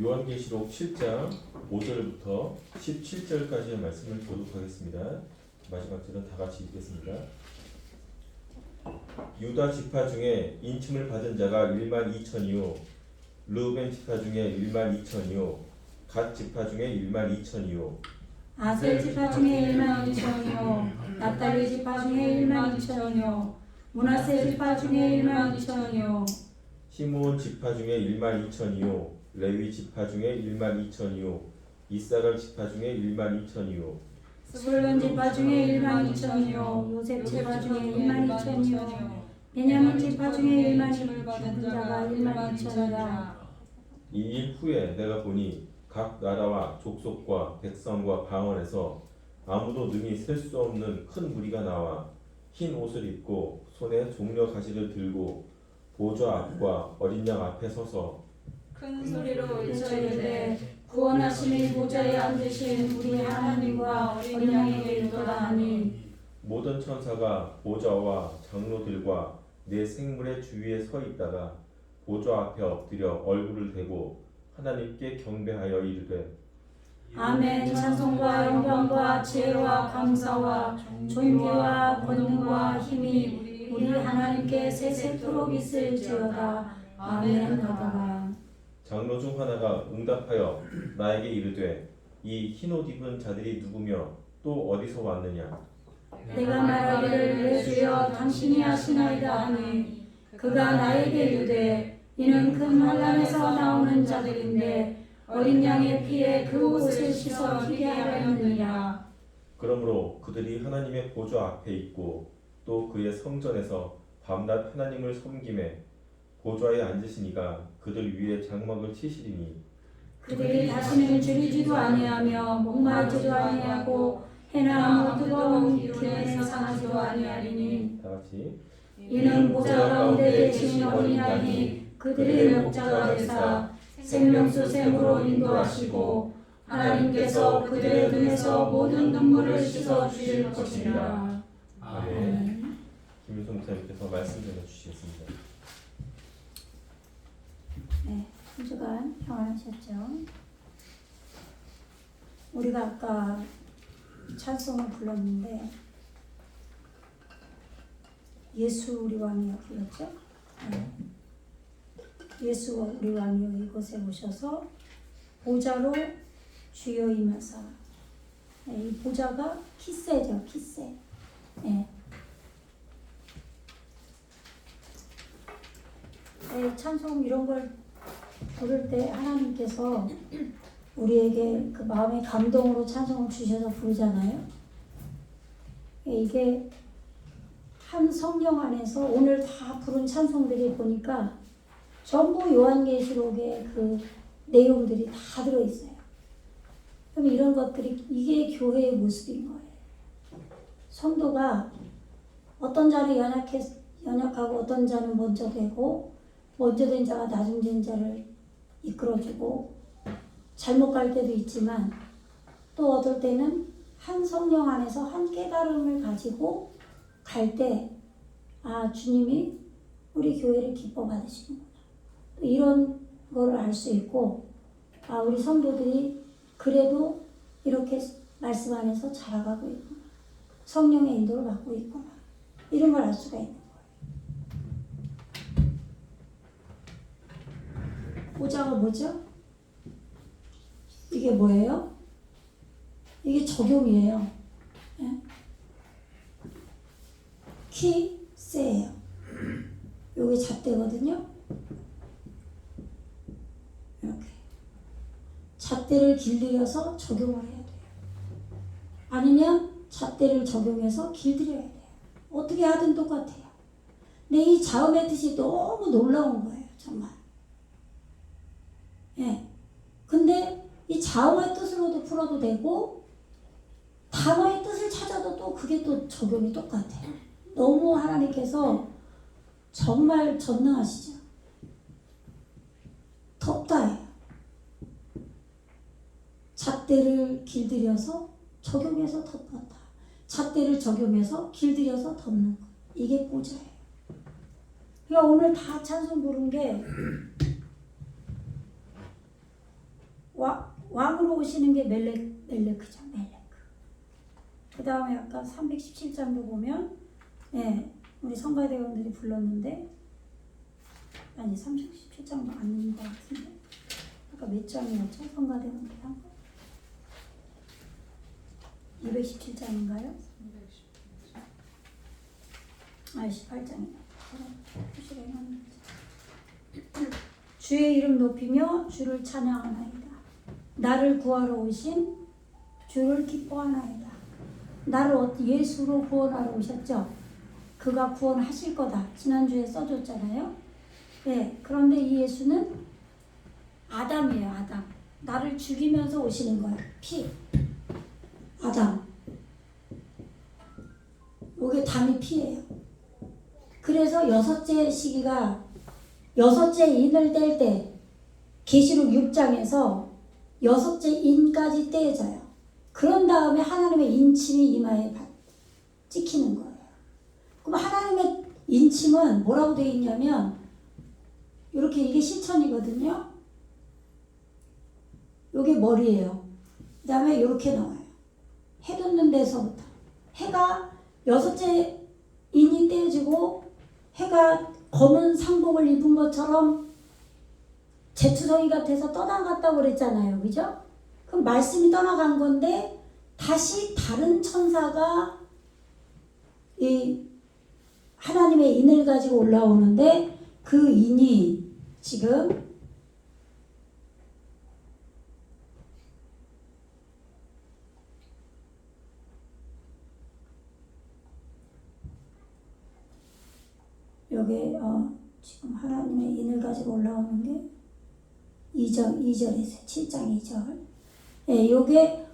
요한계시록 7장 5절부터 17절까지의 말씀을 교독하겠습니다. 마지막 절은 다 같이 읽겠습니다. 유다 지파 중에 인침을 받은 자가 1만 2천이요 르우벤 지파 중에 1만 2천이요 갓 지파 중에 1만 2천이요 아셀 지파 중에 1만 2천이요 납달리 지파 중에 1만 2천이요 므낫세 지파 중에 1만 2천이요 시므온 지파 중에 1만 2천이요 레위 지파 중에 1만 2천이요 이사갈 지파 중에 1만 2천이요 스불론 지파 중에 1만 2천이요 요셉 지파 중에 1만 2천이요 베냐민 지파 중에 1만 2천을 받은 자가 1만 2천이라. 이 일 후에 내가 보니 각 나라와 족속과 백성과 방언에서 아무도 능히 셀 수 없는 큰 무리가 나와 흰 옷을 입고 손에 종려 가시를 들고 보좌 앞과 어린 양 앞에 서서 큰 소리로 외쳐이르되 구원하심의 보좌에 앉으신 우리 하나님과 어린 양에게 이르노라 하니 모든 천사가 보좌와 장로들과 네 생물의 주위에 서 있다가 보좌 앞에 엎드려 얼굴을 대고 하나님께 경배하여 이르되 아멘. 찬송과 영광과 지혜와 감사와 존귀와 권능과 힘이 우리 하나님께 세세토록 있을지어다. 아멘 하다가 장로 중 하나가 응답하여 나에게 이르되 이 흰옷 입은 자들이 누구며 또 어디서 왔느냐 내가 말하기를 내 주여 당신이 하시나이다 하니 그가 나에게 이르되 이는 큰 환난에서 나오는 자들인데 어린 양의 피에 그 옷을 씻어 희게 하였느니라. 그러므로 그들이 하나님의 보좌 앞에 있고 또 그의 성전에서 밤낮 하나님을 섬김에 보좌에 앉으시니가 그들 위에 장막을 치시리니 그들이 다시는 줄이지도 아니하며 목마르지도 아니하고 해나 뜨거운 기름에 상하지도 아니하리니 다같이 이는 보좌 가운데 계신 어린 양이 그들의 목자가 되사 생명수 샘으로 인도하시고 하나님께서 그들의 눈에서 모든 눈물을 씻어 주실 것이라. 아멘. 김윤성 목사님께서 말씀 전해주시겠습니다. 네, 한 주간 평안하셨죠? 우리가 아까 찬송을 불렀는데 예수 우리 왕이여 불렀죠? 네. 예수 우리 왕이여 이곳에 오셔서 보좌로 주여 임하사. 네, 이 보좌가 키세죠, 키세. 네. 네, 찬송 이런 걸 부를 때 하나님께서 우리에게 그 마음의 감동으로 찬송을 주셔서 부르잖아요. 이게 한 성령 안에서 오늘 다 부른 찬송들이 보니까 전부 요한계시록의 그 내용들이 다 들어있어요. 그럼 이런 것들이 이게 교회의 모습인 거예요. 성도가 어떤 자는 연약하고 어떤 자는 먼저 되고 먼저 된 자가 나중 된 자를 이끌어주고 잘못 갈 때도 있지만 또 어떨 때는 한 성령 안에서 한 깨달음을 가지고 갈 때 아 주님이 우리 교회를 기뻐 받으시는구나. 또 이런 거를 알 수 있고 아 우리 성도들이 그래도 이렇게 말씀 안에서 자라가고 있구나. 성령의 인도를 받고 있구나. 이런 걸 알 수가 있는 거예요. 보좌가 뭐죠? 이게 뭐예요? 이게 적용이에요. 네? 키세예요. 여기 잣대거든요. 이렇게 잣대를 길들여서 적용을 해야 돼요. 아니면 잣대를 적용해서 길들여야 돼요. 어떻게 하든 똑같아요. 근데 이 자음의 뜻이 너무 놀라운 거예요. 정말. 예. 근데 이 자음의 뜻으로도 풀어도 되고 단어의 뜻을 찾아도 또 그게 또 적용이 똑같아요. 너무 하나님께서 정말 전능하시죠. 덮다예요. 잣대를 길들여서 적용해서 덮었다. 잣대를 적용해서 길들여서 덮는 것. 이게 보좌예요. 그러니까 오늘 다 찬송 부른 게 오시는 게 멜레크죠. 멜레크. 그 다음에 아까 317장도 보면 예, 우리 성가대원들이 불렀는데 아니 317장도 아닌 것 같은데 아까 몇 장이었죠? 성가대원들이 한 거? 217장인가요? 18장이네. 표시를 해놨는지. 주의 이름 높이며 주를 찬양하나이다. 나를 구하러 오신 주를 기뻐하나이다. 나를 예수로 구원하러 오셨죠? 그가 구원하실 거다. 지난주에 써줬잖아요. 네, 그런데 이 예수는 아담이에요. 아담. 나를 죽이면서 오시는 거예요. 피. 아담. 요게 담이 피예요. 그래서 여섯째 시기가 여섯째 인을 뗄 때 계시록 6장에서 여섯째 인까지 떼져요. 그런 다음에 하나님의 인침이 이마에 찍히는 거예요. 그럼 하나님의 인침은 뭐라고 되어 있냐면 이렇게 이게 실천이거든요. 이게 머리예요. 그 다음에 이렇게 나와요. 해 돋는 데서부터 해가 여섯째 인이 떼어지고 해가 검은 상복을 입은 것처럼 제투성이 같아서 떠나갔다고 그랬잖아요. 그죠? 그럼 말씀이 떠나간 건데 다시 다른 천사가 이 하나님의 인을 가지고 올라오는데 그 인이 지금 여기 지금 하나님의 인을 가지고 올라오는 게 2절에서 7장 2절. 예, 요게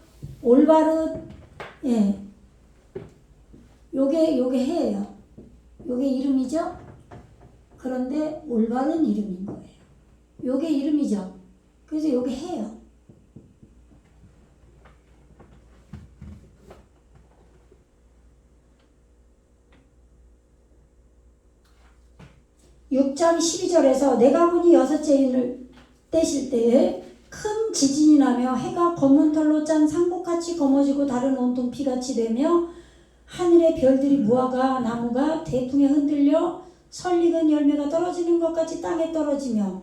올바른 예. 요게 해예요. 요게 이름이죠. 그런데 올바른 이름인 거예요. 요게 이름이죠. 그래서 요게 해요. (6장 12절에서) 내가 보니 여섯째 인을 떼실 때에 큰 지진이 나며 해가 검은 털로 짠 상복같이 검어지고 다른 온통 피같이 되며 하늘의 별들이 무화과 나무가 대풍에 흔들려 설익은 열매가 떨어지는 것 같이 땅에 떨어지며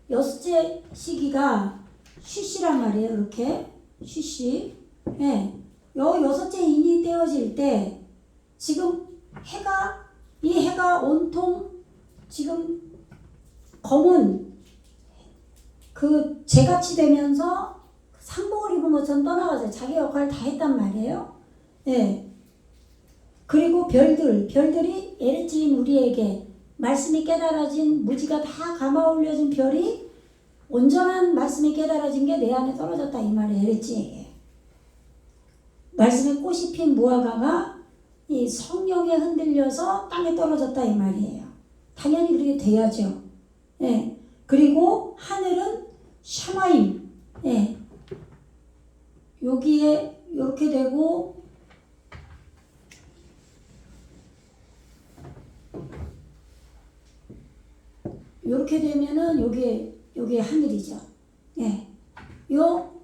여섯째 시기가 쉬시란 말이에요. 이렇게 쉬시. 예. 요 여섯째 인이 떼어질 때 지금 이 해가 온통 지금 검은 그 재같이 되면서 상복을 입은 것처럼 떠나가죠. 자기 역할을 다 했단 말이에요. 예. 그리고 별들이 에레치인 우리에게 말씀이 깨달아진 무지가 다 감아 올려진 별이 온전한 말씀이 깨달아진 게 내 안에 떨어졌다 이 말이에요. 에레치에게. 말씀의 꽃이 핀 무화과가 이 성령에 흔들려서 땅에 떨어졌다 이 말이에요. 당연히 그렇게 돼야죠. 예. 그리고 하늘은 샤마임. 예. 여기에 이렇게 되고 이렇게 되면은 요게 하늘이죠. 예. 요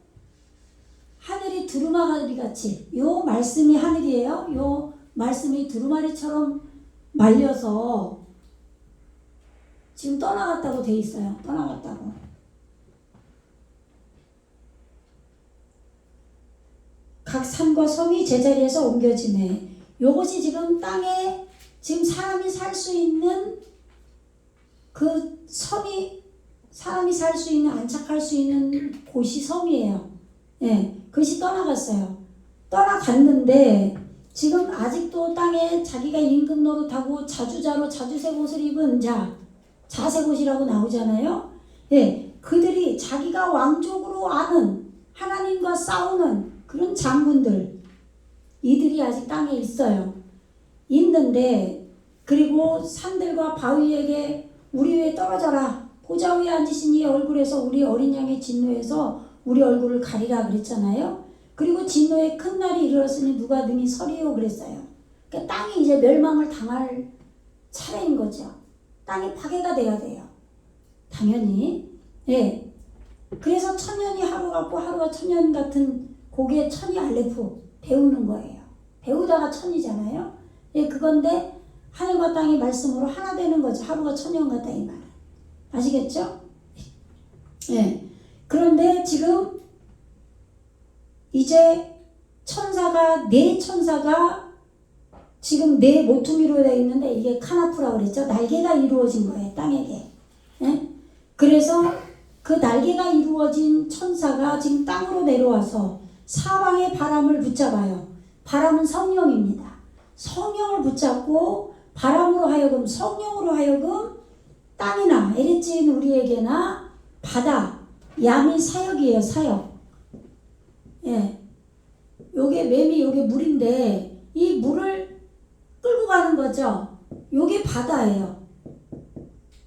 하늘이 두루마리 같이 요 말씀이 하늘이에요. 요 말씀이 두루마리처럼 말려서 지금 떠나갔다고 돼 있어요. 떠나갔다고. 각 산과 섬이 제자리에서 옮겨지네. 요것이 지금 땅에 지금 사람이 살 수 있는 그 섬이 사람이 살 수 있는 안착할 수 있는 곳이 섬이에요. 예, 그것이 떠나갔어요. 떠나갔는데 지금 아직도 땅에 자기가 임금 노릇하고 자주자로 자주색 옷을 입은 자색 옷이라고 나오잖아요. 예, 그들이 자기가 왕족으로 아는 하나님과 싸우는 그런 장군들 이들이 아직 땅에 있어요. 있는데 그리고 산들과 바위에게 우리 위에 떨어져라. 보좌 위에 앉으신 이의 얼굴에서 우리 어린 양의 진노에서 우리 얼굴을 가리라 그랬잖아요. 그리고 진노의 큰 날이 이르렀으니 누가 능히 서리요 그랬어요. 그러니까 땅이 이제 멸망을 당할 차례인 거죠. 땅이 파괴가 돼야 돼요. 당연히. 예. 그래서 천년이 하루 같고 하루가 천년 같은 그게 천이 알레프 배우는 거예요. 배우다가 천이잖아요. 예, 그건데 하늘과 땅이 말씀으로 하나 되는 거죠. 하루가 천년 같다 이 말은. 아시겠죠? 예. 그런데 지금 이제 천사가 네 천사가 지금 네 모퉁이로 되어 있는데 이게 카나프라고 그랬죠. 날개가 이루어진 거예요. 땅에게. 예? 그래서 그 날개가 이루어진 천사가 지금 땅으로 내려와서 사방의 바람을 붙잡아요. 바람은 성령입니다. 성령을 붙잡고 바람으로 하여금 성령으로 하여금 땅이나 에레츠인 우리에게나 바다, 야미 사역이에요. 사역. 예. 요게 매미 요게 물인데 이 물을 끌고 가는 거죠. 요게 바다예요.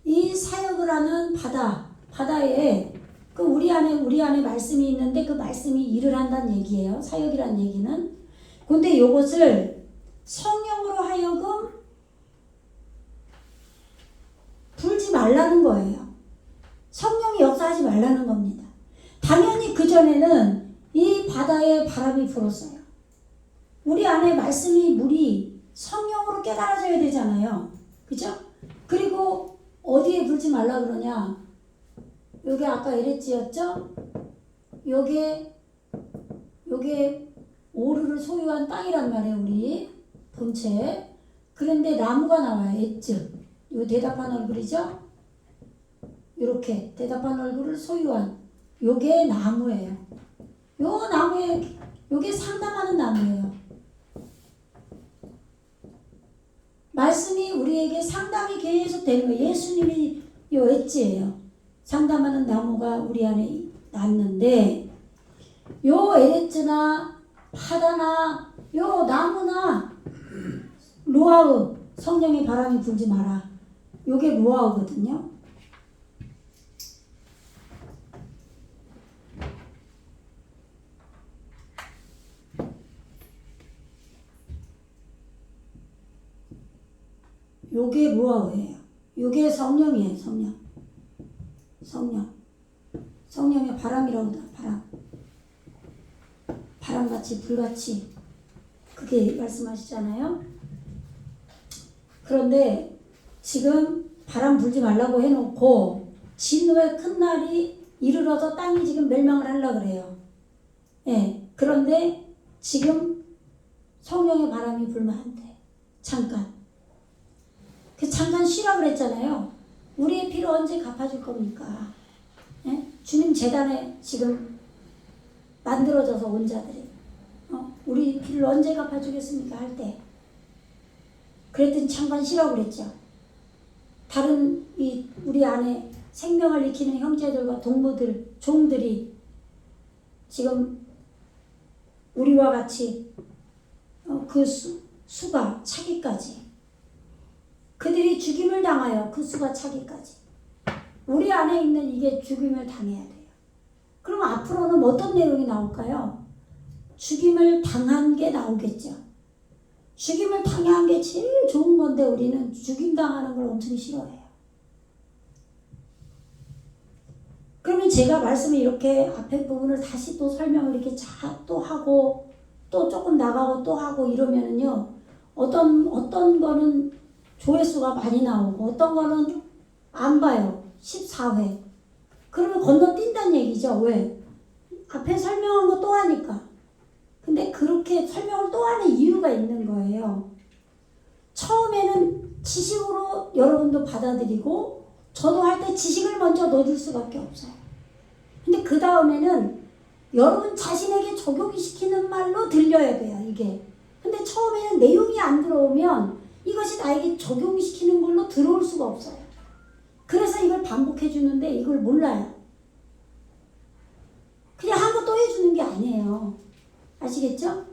이 사역을 하는 바다에 그 우리 안에 말씀이 있는데 그 말씀이 일을 한다는 얘기예요. 사역이란 얘기는. 근데 요것을 성령으로 하여금 불지 말라는 거예요. 성령이 역사하지 말라는 겁니다. 당연히 그전에는 이 바다에 바람이 불었어요. 우리 안에 말씀이 물이 성령으로 깨달아져야 되잖아요. 그죠? 그리고 어디에 불지 말라 그러냐? 요게 아까 에레츠였죠? 요게 오르를 소유한 땅이란 말이에요. 우리 본체. 그런데 나무가 나와요. 에츠. 요 대답한 얼굴이죠? 요렇게 대답한 얼굴을 소유한 요게 나무예요. 요 나무에 요게 상담하는 나무예요. 말씀이 우리에게 상담이 계속 되는 거예요. 예수님이 요 엣지예요. 상담하는 나무가 우리 안에 났는데 요 에레츠나 바다나 요 나무나 루아흐 성령의 바람이 불지 마라. 요게 루아흐거든요. 요게 루아흐예요. 요게 성령이에요. 성령의 바람이라고 해요. 바람같이 불같이 그게 말씀하시잖아요. 그런데 지금 바람 불지 말라고 해놓고 진노의 큰 날이 이르러서 땅이 지금 멸망을 하려고 그래요. 예. 그런데 지금 성령의 바람이 불면 안 돼. 잠깐 쉬라고 그랬잖아요. 우리의 피를 언제 갚아줄 겁니까? 예? 주님 재단에 지금 만들어져서 온 자들이 우리 피를 언제 갚아주겠습니까? 할 때 그랬더니 잠깐 쉬라고 그랬죠. 다른 우리 안에 생명을 익히는 형제들과 동무들, 종들이 지금 우리와 같이 그 수가 차기까지 그들이 죽임을 당하여 그 수가 차기까지 우리 안에 있는 이게 죽임을 당해야 돼요. 그럼 앞으로는 어떤 내용이 나올까요? 죽임을 당한 게 나오겠죠. 죽임을 당한 게 제일 좋은 건데 우리는 죽임 당하는 걸 엄청 싫어해요. 그러면 제가 말씀을 이렇게 앞에 부분을 다시 또 설명을 이렇게 또 하고 또 조금 나가고 또 하고 이러면은요. 어떤 거는 조회수가 많이 나오고 어떤 거는 안 봐요. 14회. 그러면 건너뛴다는 얘기죠. 왜? 앞에 설명한 거 또 하니까. 근데 그렇게 설명을 또 하는 이유가 있는 거예요. 처음에는 지식으로 여러분도 받아들이고 저도 할 때 지식을 먼저 넣어줄 수밖에 없어요. 근데 그 다음에는 여러분 자신에게 적용시키는 말로 들려야 돼요. 이게. 근데 처음에는 내용이 안 들어오면 이것이 나에게 적용시키는 걸로 들어올 수가 없어요. 그래서 이걸 반복해 주는데 이걸 몰라요. 그냥 하고 또 해주는 게 아니에요. 아시겠죠?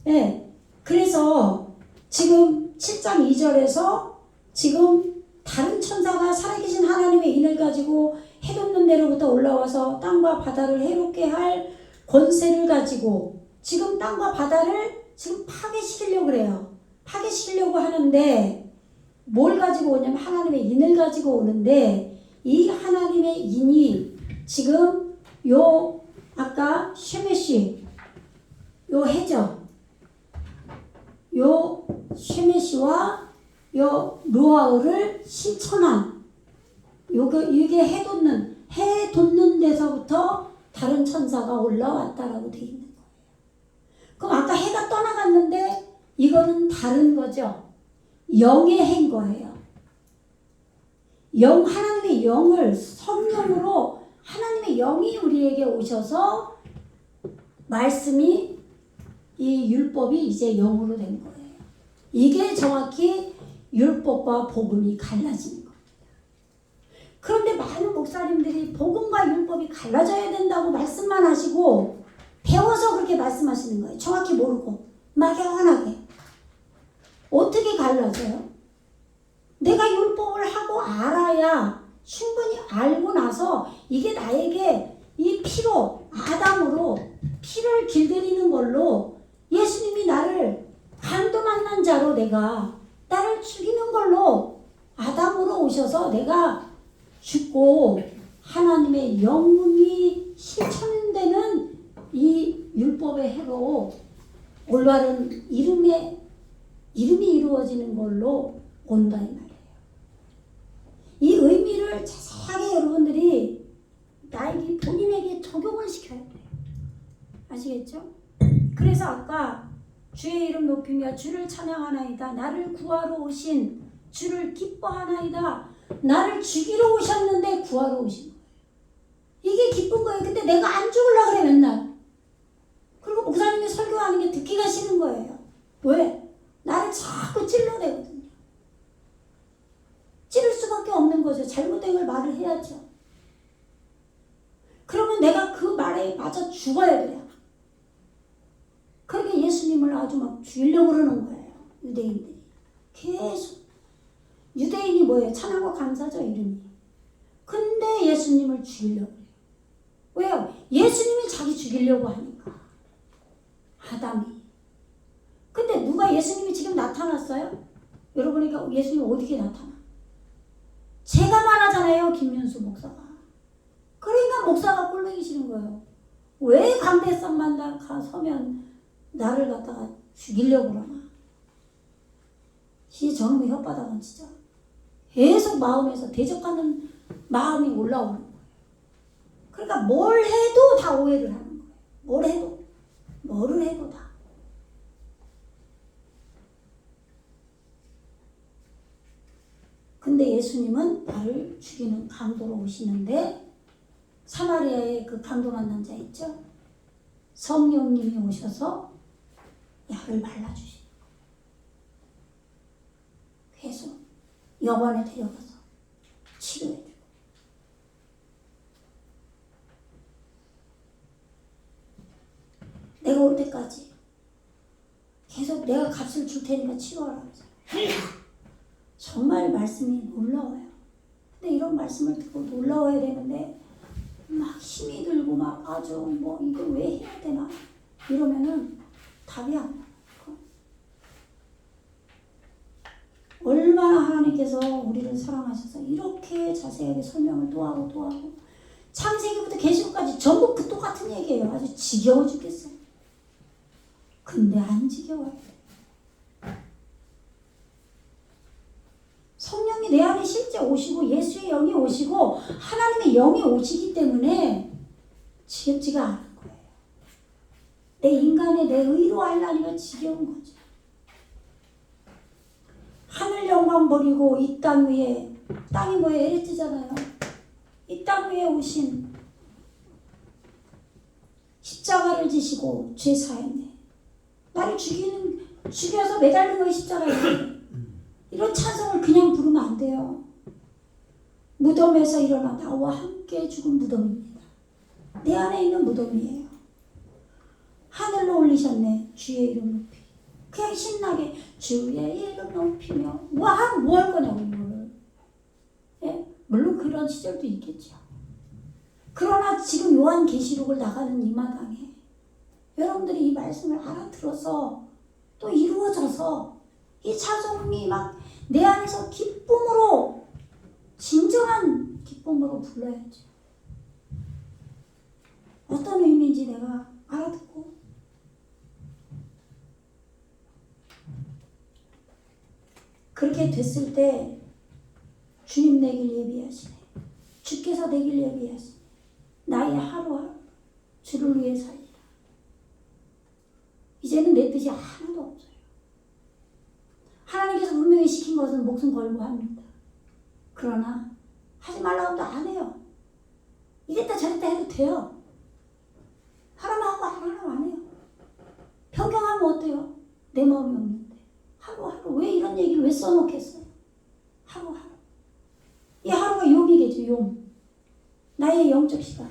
네. 그래서 지금 7장 2절에서 지금 다른 천사가 살아계신 하나님의 인을 가지고 해돋는 데로부터 올라와서 땅과 바다를 해롭게 할 권세를 가지고 지금 땅과 바다를 지금 파괴시키려고 그래요. 파괴시키려고 하는데 뭘 가지고 오냐면 하나님의 인을 가지고 오는데 이 하나님의 인이 지금 요 아까 쉐메시 요 해죠. 요 쉐메시와 요 노아우를 신천한 이게 해 돋는 데서부터 다른 천사가 올라왔다라고 되어 있는 거예요. 그럼 아까 해가 떠나갔는데 이거는 다른 거죠. 영의 해인 거예요. 하나님의 영을 성령으로 하나님의 영이 우리에게 오셔서 말씀이 이 율법이 이제 영으로 된 거예요. 이게 정확히 율법과 복음이 갈라지는 겁니다. 그런데 많은 목사님들이 복음과 율법이 갈라져야 된다고 말씀만 하시고 배워서 그렇게 말씀하시는 거예요. 정확히 모르고 막연하게. 어떻게 갈라져요? 내가 율법을 하고 알아야 충분히 알고 나서 이게 나에게 이 피로 아담으로 피를 길들이는 걸로 예수님이 나를 강도 만난 자로 나를 죽이는 걸로 아담으로 오셔서 내가 죽고 하나님의 영웅이 실천되는 이 율법의 해로 올바른 이름이 이루어지는 걸로 온다 이 말이에요. 이 의미를 자세하게 여러분들이 본인에게 적용을 시켜야 돼요. 아시겠죠? 그래서 아까 주의 이름 높이며 주를 찬양하나이다. 나를 구하러 오신 주를 기뻐하나이다. 나를 죽이러 오셨는데 구하러 오신 거예요. 이게 기쁜 거예요. 근데 내가 안 죽으려고 그래 맨날. 그리고 목사님이 설교하는 게 듣기가 싫은 거예요. 왜? 나를 자꾸 찔러대거든요. 찌를 수밖에 없는 거죠. 잘못된 걸 말을 해야죠. 그러면 내가 그 말에 맞아 죽어야 돼요. 그러니까 예수님을 아주 막 죽이려고 그러는 거예요. 유대인들이. 계속. 유대인이 뭐예요? 찬양과 감사죠, 이름이. 근데 예수님을 죽이려고 해요. 왜요? 예수님이 자기 죽이려고 하니까. 아담이. 근데 누가 예수님이 지금 나타났어요? 여러분이니까 예수님 어디게 나타나? 제가 말하잖아요, 김윤수 목사가. 그러니까 목사가 꼴보기 싫은 거예요. 왜 강대상만 서면 나를 갖다가 죽이려고 그러나? 진짜 저놈의 혓바닥은 진짜 계속 마음에서 대적하는 마음이 올라오는 거예요. 그러니까 뭘 해도 다 오해를 하는 거예요. 뭐를 해도 다. 근데 예수님은 나를 죽이는 강도로 오시는데 사마리아에 그 강도 만난 자 있죠? 성령님이 오셔서 약을 발라주시는 거예요. 계속 여관에 데려가서 치료해주고. 내가 올 때까지 계속 내가 값을 줄 테니까 치료하라고 하잖아요. 정말 말씀이 놀라워요. 근데 이런 말씀을 듣고 놀라워야 되는데 막 힘이 들고 막 아주 뭐 이걸 왜 해야 되나 이러면은 답이 안 나요. 얼마나 하나님께서 우리를 사랑하셔서 이렇게 자세하게 설명을 또 하고 창세기부터 계시록까지 전부 그 똑같은 얘기예요. 아주 지겨워 죽겠어요. 근데 안 지겨워요. 성령이 내 안에 실제 오시고 예수의 영이 오시고 하나님의 영이 오시기 때문에 지겹지가 않은 거예요. 내 인간의 내 의로 하려니까 지겨운 거죠. 하늘 영광 버리고 이 땅 위에, 땅이 뭐예요? 에레트잖아요. 이 땅 위에 오신 십자가를 지시고 죄 사했네. 나를 죽여서 매달린 거예요, 십자가에. 이런 찬송을 그냥 부르면 안 돼요. 무덤에서 일어나 나와 함께 죽은 무덤입니다. 내 안에 있는 무덤이에요. 하늘로 올리셨네. 주의 이름 높이. 그냥 신나게 주의 이름 높이며 뭐 할 거냐고 이거를. 예? 물론 그런 시절도 있겠죠. 그러나 지금 요한계시록을 나가는 이 마당에 여러분들이 이 말씀을 알아들어서 또 이루어져서 이 찬송이 막 내 안에서 기쁨으로 진정한 기쁨으로 불러야죠. 어떤 의미인지 내가 알아듣고 그렇게 됐을 때 주님 내길 예비하시네. 주께서 내길 예비하시네. 나의 하루하루 주를 위해 살리라. 이제는 내 뜻이 하나도 없어요. 하나님께서 분명히 시킨 것은 목숨 걸고 합니다. 그러나 하지 말라고 하면 안 해요. 이랬다 저랬다 해도 돼요. 하라면 하고 안 하라면 안 해요. 변경하면 어때요? 내 마음이 없는데. 하루하루 왜 이런 얘기를 왜 써놓겠어요? 하루하루. 이 하루가 용이겠죠. 용. 나의 영적 시간.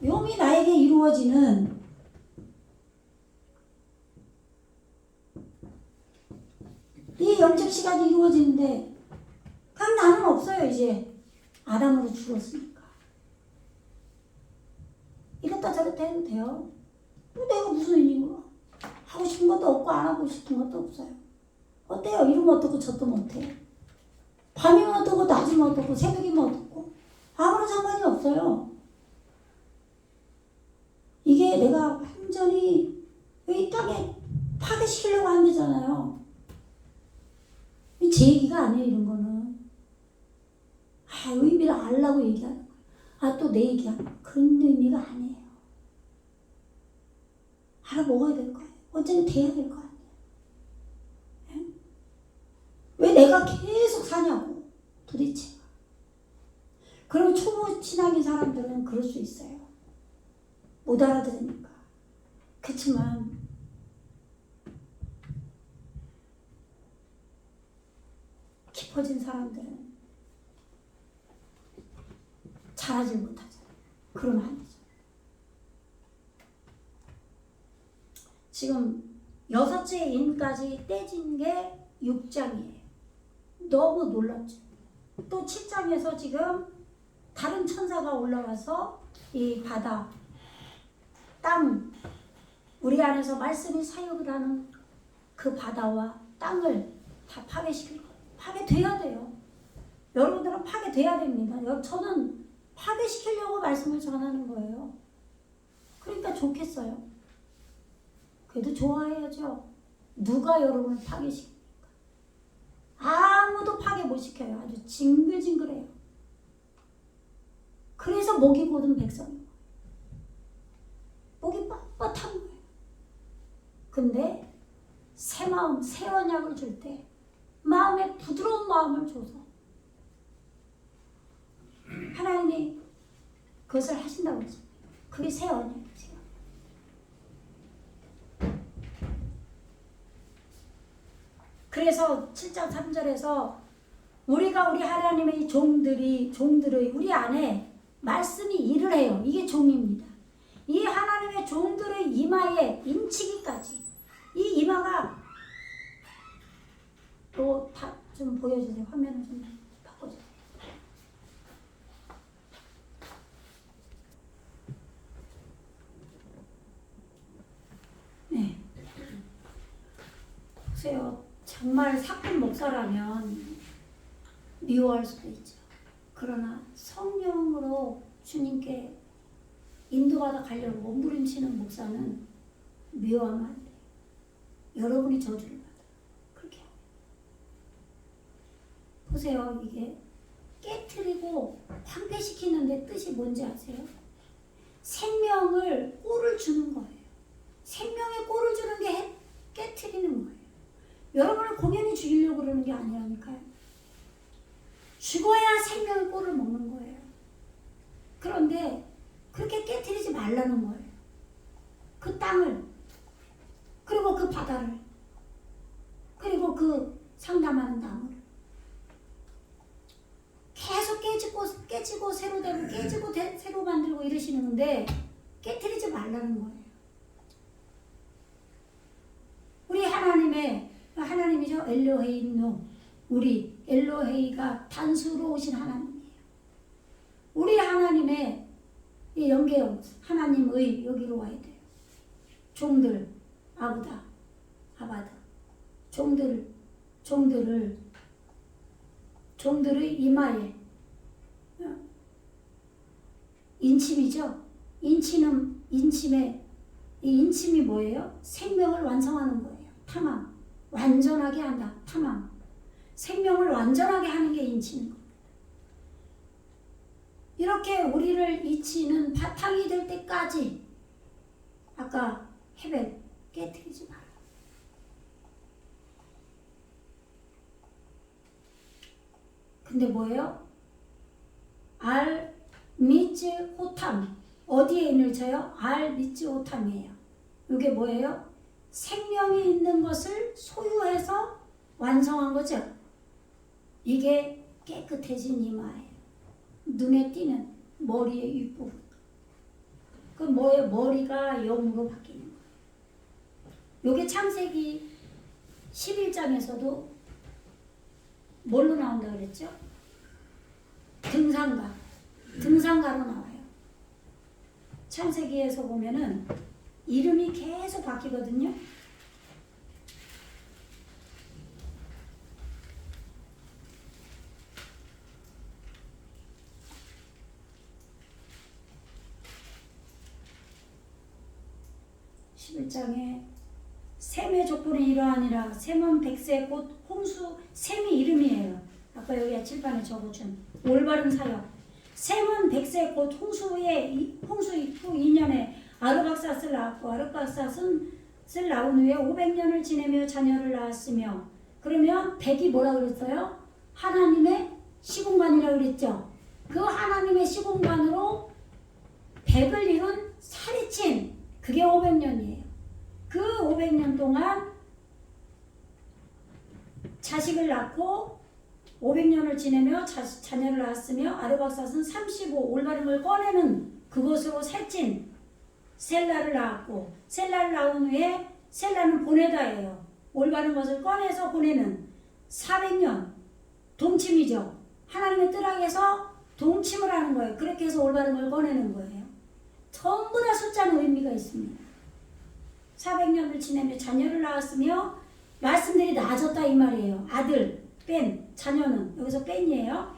용이 나에게 이루어지는 이 영적 시간이 이루어지는데 그냥 나는 없어요. 이제 아담으로 죽었으니까. 이랬다 저랬다 해도 돼요. 내가 무슨 일인가? 하고 싶은 것도 없고 안 하고 싶은 것도 없어요. 어때요? 이러면 어떻고 저도 못해요. 밤이면 어떻고 낮이면 어떻고 새벽이면 어떻고 아무런 상관이 없어요. 이게 내가 완전히 이 땅에 파괴시키려고 안 되잖아요. 제 얘기가 아니에요. 이런 거는. 의미를 알라고 얘기하는 거예요. 또 내 얘기하는 그런 의미가 아니에요. 알아먹어야 될 거예요. 어쩌면 돼야 될 거 아니에요. 네? 왜 내가 계속 사냐고 도대체. 그럼 초보 신앙인 사람들은 그럴 수 있어요. 못 알아들으니까. 그렇지만 깊어진 사람들은 잘하지 못하잖아요. 그러면 안 되죠. 지금 6째 인까지 떼진 게 6장이에요. 너무 놀랍죠. 또 7장에서 지금 다른 천사가 올라와서 이 바다, 땅, 우리 안에서 말씀이 사역을 하는 그 바다와 땅을 다 파괴시킬 거예요. 파괴돼야 돼요. 여러분들은 파괴돼야 됩니다. 저는 파괴시키려고 말씀을 전하는 거예요. 그러니까 좋겠어요. 그래도 좋아해야죠. 누가 여러분을 파괴시킵니까? 아무도 파괴 못 시켜요. 아주 징글징글해요. 그래서 목이 곧은 백성이에요. 목이 뻣뻣한 거예요. 근데 새 마음, 새 언약을 줄 때 마음에 부드러운 마음을 줘서 하나님이 그것을 하신다고 그러죠. 그게 새 언약이죠. 그래서 7장 3절에서 우리가 우리 하나님의 종들의 우리 안에 말씀이 일을 해요. 이게 종입니다. 이 하나님의 종들의 이마에 인치기까지 이 이마가 또 좀 보여주세요. 화면을 좀 바꿔주세요. 네. 보세요. 정말 사꾼 목사라면 미워할 수도 있죠. 그러나 성령으로 주님께 인도받아 가려고 몸부림치는 목사는 미워하면 안 돼요. 여러분이 저주를 받아요. 그렇게 합니다. 보세요. 이게 깨트리고 황폐시키는데 뜻이 뭔지 아세요? 생명을 꼴을 주는 거예요. 생명에 꼴을 주는 게 깨트리는 거예요. 여러분을 공연히 죽이려고 그러는 게 아니라니까요. 죽어야 생명의 꼴을 먹는 거예요. 그런데 그렇게 깨트리지 말라는 거예요. 그 땅을, 그리고 그 바다를, 그리고 그 상담하는 나무를 계속 깨지고 새로 되고 깨지고 새로 만들고 이러시는데 깨트리지 말라는 거예요. 우리 하나님이죠. 엘로헤이노. 우리 엘로헤이가 단수로우신 하나님이에요. 우리 하나님의 이 영계형 하나님의 여기로 와야 돼요. 종들 아부다 아바다 종들의 이마에 인침이죠. 인침이 뭐예요? 생명을 완성하는 거예요. 탐함. 완전하게 한다. 탐함. 생명을 완전하게 하는 게 인치는 겁니다. 이렇게 우리를 이치는 바탕이 될 때까지 아까 헤벨 깨트리지 마라. 근데 뭐예요? 알 미츠 호탐. 어디에 인을 쳐요? 알 미츠 호탐이에요. 이게 뭐예요? 생명이 있는 것을 소유해서 완성한 거죠. 이게 깨끗해진 이마예요. 눈에 띄는 머리의 윗부분. 그 뭐예요? 머리가 영으로 바뀌는 거예요. 요게 창세기 11장에서도 뭘로 나온다 그랬죠? 등산가로 나와요. 창세기에서 보면은 이름이 계속 바뀌거든요. 장에 셈의 조건이 이러하니라. 셈은 백세 곧 홍수. 셈이 이름이에요. 아까 여기 칠판에 적어준 올바른 사역. 셈은 백세 곧 홍수 후 2년에 아르박삿을 낳았고 아르박삿은 낳은 후에 500년을 지내며 자녀를 낳았으며. 그러면 백이 뭐라 그랬어요? 하나님의 시공간이라고 그랬죠. 그 하나님의 시공간으로 백을 이룬 살이친 그게 500년이에요. 그 500년 동안 자식을 낳고 500년을 지내며 자녀를 낳았으며 아르박삿은 35 올바른 걸 꺼내는 그것으로 살찐 셀라를 낳았고, 셀라를 낳은 후에 셀라는 보내다예요. 올바른 것을 꺼내서 보내는 400년 동침이죠. 하나님의 뜰학에서 동침을 하는 거예요. 그렇게 해서 올바른 걸 꺼내는 거예요. 전부 다 숫자는 의미가 있습니다. 400년을 지내며 자녀를 낳았으며 말씀들이 나아졌다 이 말이에요. 아들, 뺀, 자녀는 여기서 뺀이에요.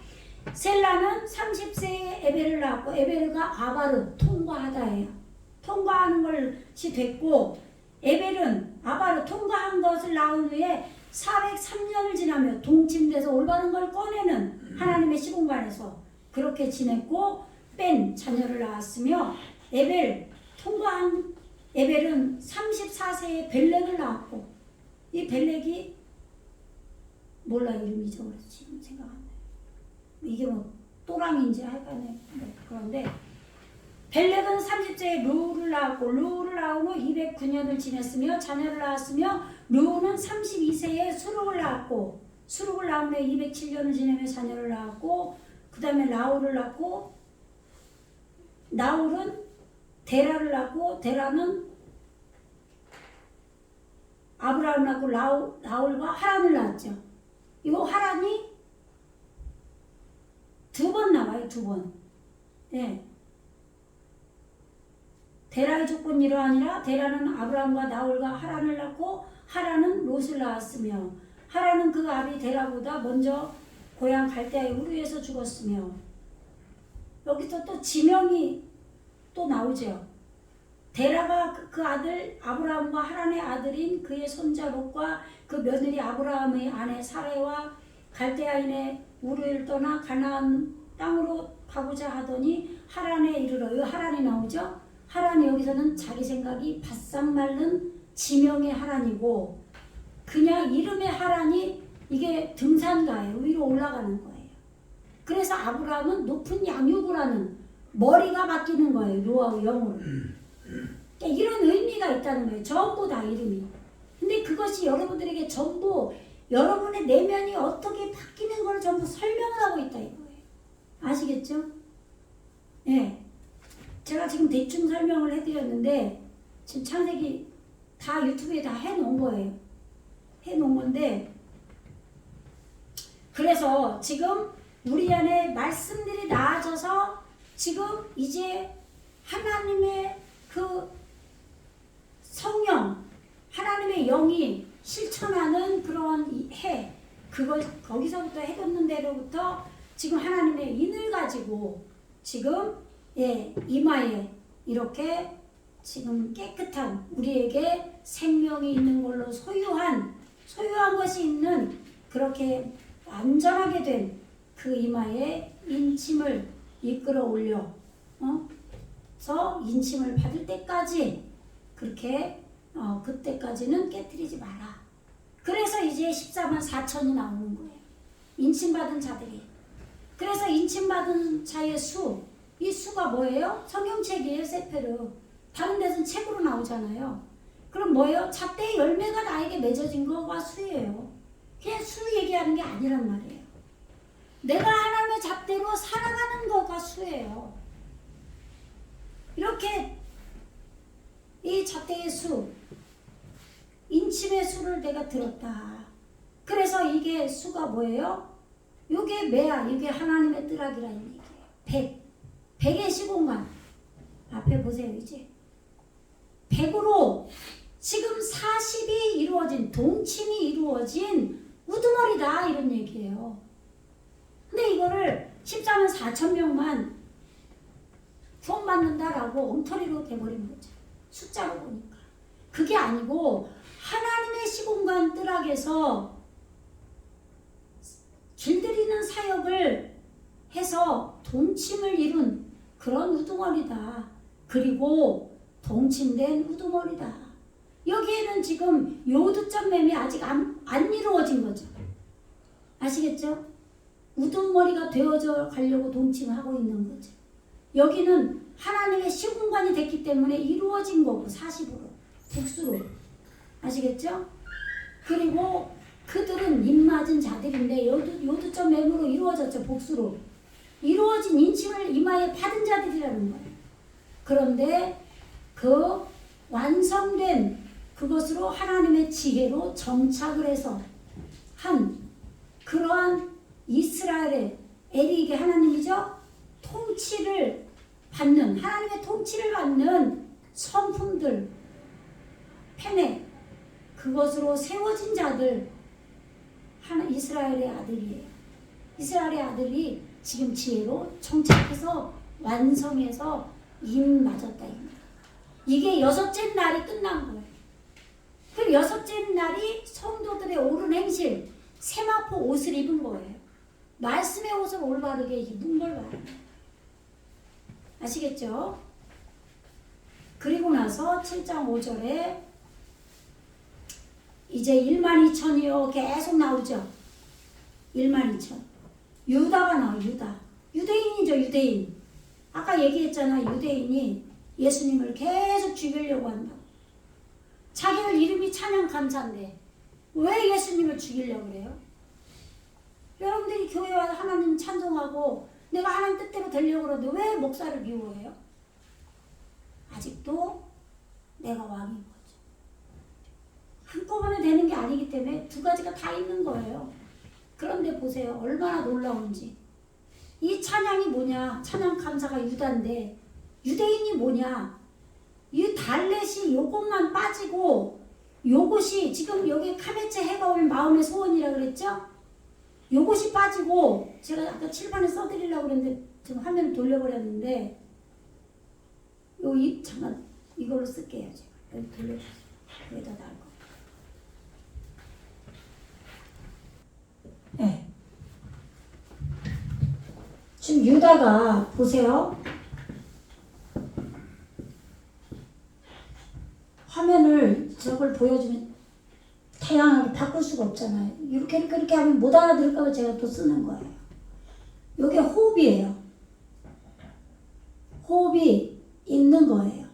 셀라는 30세에 에벨을 낳았고 에벨가 아바르, 통과하다예요. 통과하는 것이 됐고 에벨은 아바르 통과한 것을 낳은 후에 403년을 지나며 동침돼서 올바른 걸 꺼내는 하나님의 시공간에서 그렇게 지냈고 뺀 자녀를 낳았으며 에벨 통과한 에벨은 34세에 벨렉을 낳았고 이 벨렉이 몰라 이름 잊어버려서 지금 생각 안 나요. 이게 뭐 또랑인지 하여간에 그런데 벨렉은 30세에 루를 낳았고 루를 낳은 후 209년을 지냈으며 자녀를 낳았으며 루는 32세에 수룩을 낳았고 수룩을 낳은 후에 207년을 지내며 자녀를 낳았고 그 다음에 라울을 낳고 나울은 데라를 낳고 데라는 아브라함을 낳고 나울과 하란을 낳았죠. 이거 하란이 두 번 나와요. 두 번. 네. 데라의 조건이 이러하니라. 데라는 아브라함과 나홀과 하란을 낳고 하란은 롯을 낳았으며 하란은 그 아비 데라보다 먼저 고향 갈대아의 우르에서 죽었으며. 여기서 또 지명이 또 나오죠. 데라가 그 아들 아브라함과 하란의 아들인 그의 손자 롯과 그 며느리 아브라함의 아내 사레와 갈대아인의 우르를 떠나 가나안 땅으로 가고자 하더니 하란에 이르러. 이 하란이 나오죠. 하란이 여기서는 자기 생각이 바싹 마른 지명의 하란이고 그냥 이름의 하란이 이게 등산가예요. 위로 올라가는 거예요. 그래서 아브라함은 높은 양육을 하는 머리가 바뀌는 거예요. 노하우 영으로. 그러니까 이런 의미가 있다는 거예요. 전부 다 이름이. 근데 그것이 여러분들에게 전부 여러분의 내면이 어떻게 바뀌는 걸 전부 설명을 하고 있다 이거예요. 아시겠죠? 네. 제가 지금 대충 설명을 해드렸는데 지금 창세기 다 유튜브에 다 해놓은 거예요. 해놓은 건데 그래서 지금 우리 안에 말씀들이 나아져서 지금 이제 하나님의 그 성령 하나님의 영이 실천하는 그런 그걸 거기서부터 해뒀는 대로부터 지금 하나님의 인을 가지고 지금 이마에 이렇게 지금 깨끗한 우리에게 생명이 있는 걸로 소유한 것이 있는 그렇게 안전하게 된 그 이마에 인침을 이끌어 올려 서 인침을 받을 때까지 그렇게 그때까지는 깨트리지 마라. 그래서 이제 14만 4천이 나오는 거예요. 인침받은 자들이. 그래서 인침받은 자의 수, 이 수가 뭐예요? 성경책이에요. 세페르. 다른 데서는 책으로 나오잖아요. 그럼 뭐예요? 잣대의 열매가 나에게 맺어진 거가 수예요. 그냥 수 얘기하는 게 아니란 말이에요. 내가 하나님의 잣대로 살아가는 거가 수예요. 이렇게 이 잣대의 수, 인침의 수를 내가 들었다. 그래서 이게 수가 뭐예요? 이게 매야, 이게 하나님의 뜨락이라는 얘기예요. 100의 시공간. 앞에 보세요, 이제. 100으로 지금 40이 이루어진, 동침이 이루어진 우두머리다, 이런 얘기예요. 근데 이거를 14만 4천 명만 구원받는다라고 엉터리로 돼버린 거죠. 숫자로 보니까. 그게 아니고 하나님의 시공간 뜨락에서 길들이는 사역을 해서 동침을 이룬 그런 우두머리다. 그리고 동침된 우두머리다. 여기에는 지금 요두점 맴이 아직 안 이루어진 거죠. 아시겠죠? 우두머리가 되어져 가려고 동침하고 있는 거죠. 여기는 하나님의 시공간이 됐기 때문에 이루어진 거고 40으로 복수로. 아시겠죠? 그리고 그들은 입맞은 자들인데 요두점 맴으로 이루어졌죠. 복수로. 이루어진 인침을 이마에 받은 자들이라는 거예요. 그런데 그 완성된 그것으로 하나님의 지혜로 정착을 해서 한 그러한 이스라엘의 엘이 이게 하나님이죠. 통치를 받는 하나님의 통치를 받는 성품들 페네 그것으로 세워진 자들 이스라엘의 아들이에요. 이스라엘의 아들이 지금 지혜로 정착해서 완성해서 임 맞았다. 이게 여섯째 날이 끝난 거예요. 그 여섯째 날이 성도들의 옳은 행실 세마포 옷을 입은 거예요. 말씀의 옷을 올바르게 입은 걸 말해요. 아시겠죠? 그리고 나서 7장 5절에 이제 12,000이요 계속 나오죠. 12,000. 유다가 나와요. 유대인이죠. 유대인. 아까 얘기했잖아. 유대인이 예수님을 계속 죽이려고 한다. 자기들 이름이 찬양 감사인데 왜 예수님을 죽이려고 그래요? 여러분들이 교회 와서 하나님 찬송하고 내가 하나님 뜻대로 되려고 그러는데 왜 목사를 미워해요? 아직도 내가 왕인 거죠. 한꺼번에 되는 게 아니기 때문에 두 가지가 다 있는 거예요. 그런데 보세요. 얼마나 놀라운지. 이 찬양이 뭐냐? 찬양 감사가 유다인데 유대인이 뭐냐? 이 달렛이 요것만 빠지고 요것이 지금 여기 카메체 해가 올 마음의 소원이라 그랬죠? 요것이 빠지고 제가 아까 칠판에 써드리려고 그랬는데 지금 화면을 돌려버렸는데 잠깐 이걸로 쓸게요. 제가 여기 돌려주세요. 여기다 나을 거. 네. 지금 유다가 보세요. 화면을 저걸 보여주면 다양하게 바꿀 수가 없잖아요. 이렇게 하면 못 알아들을까 제가 또 쓰는 거예요. 이게 호흡이에요. 호흡이 있는 거예요.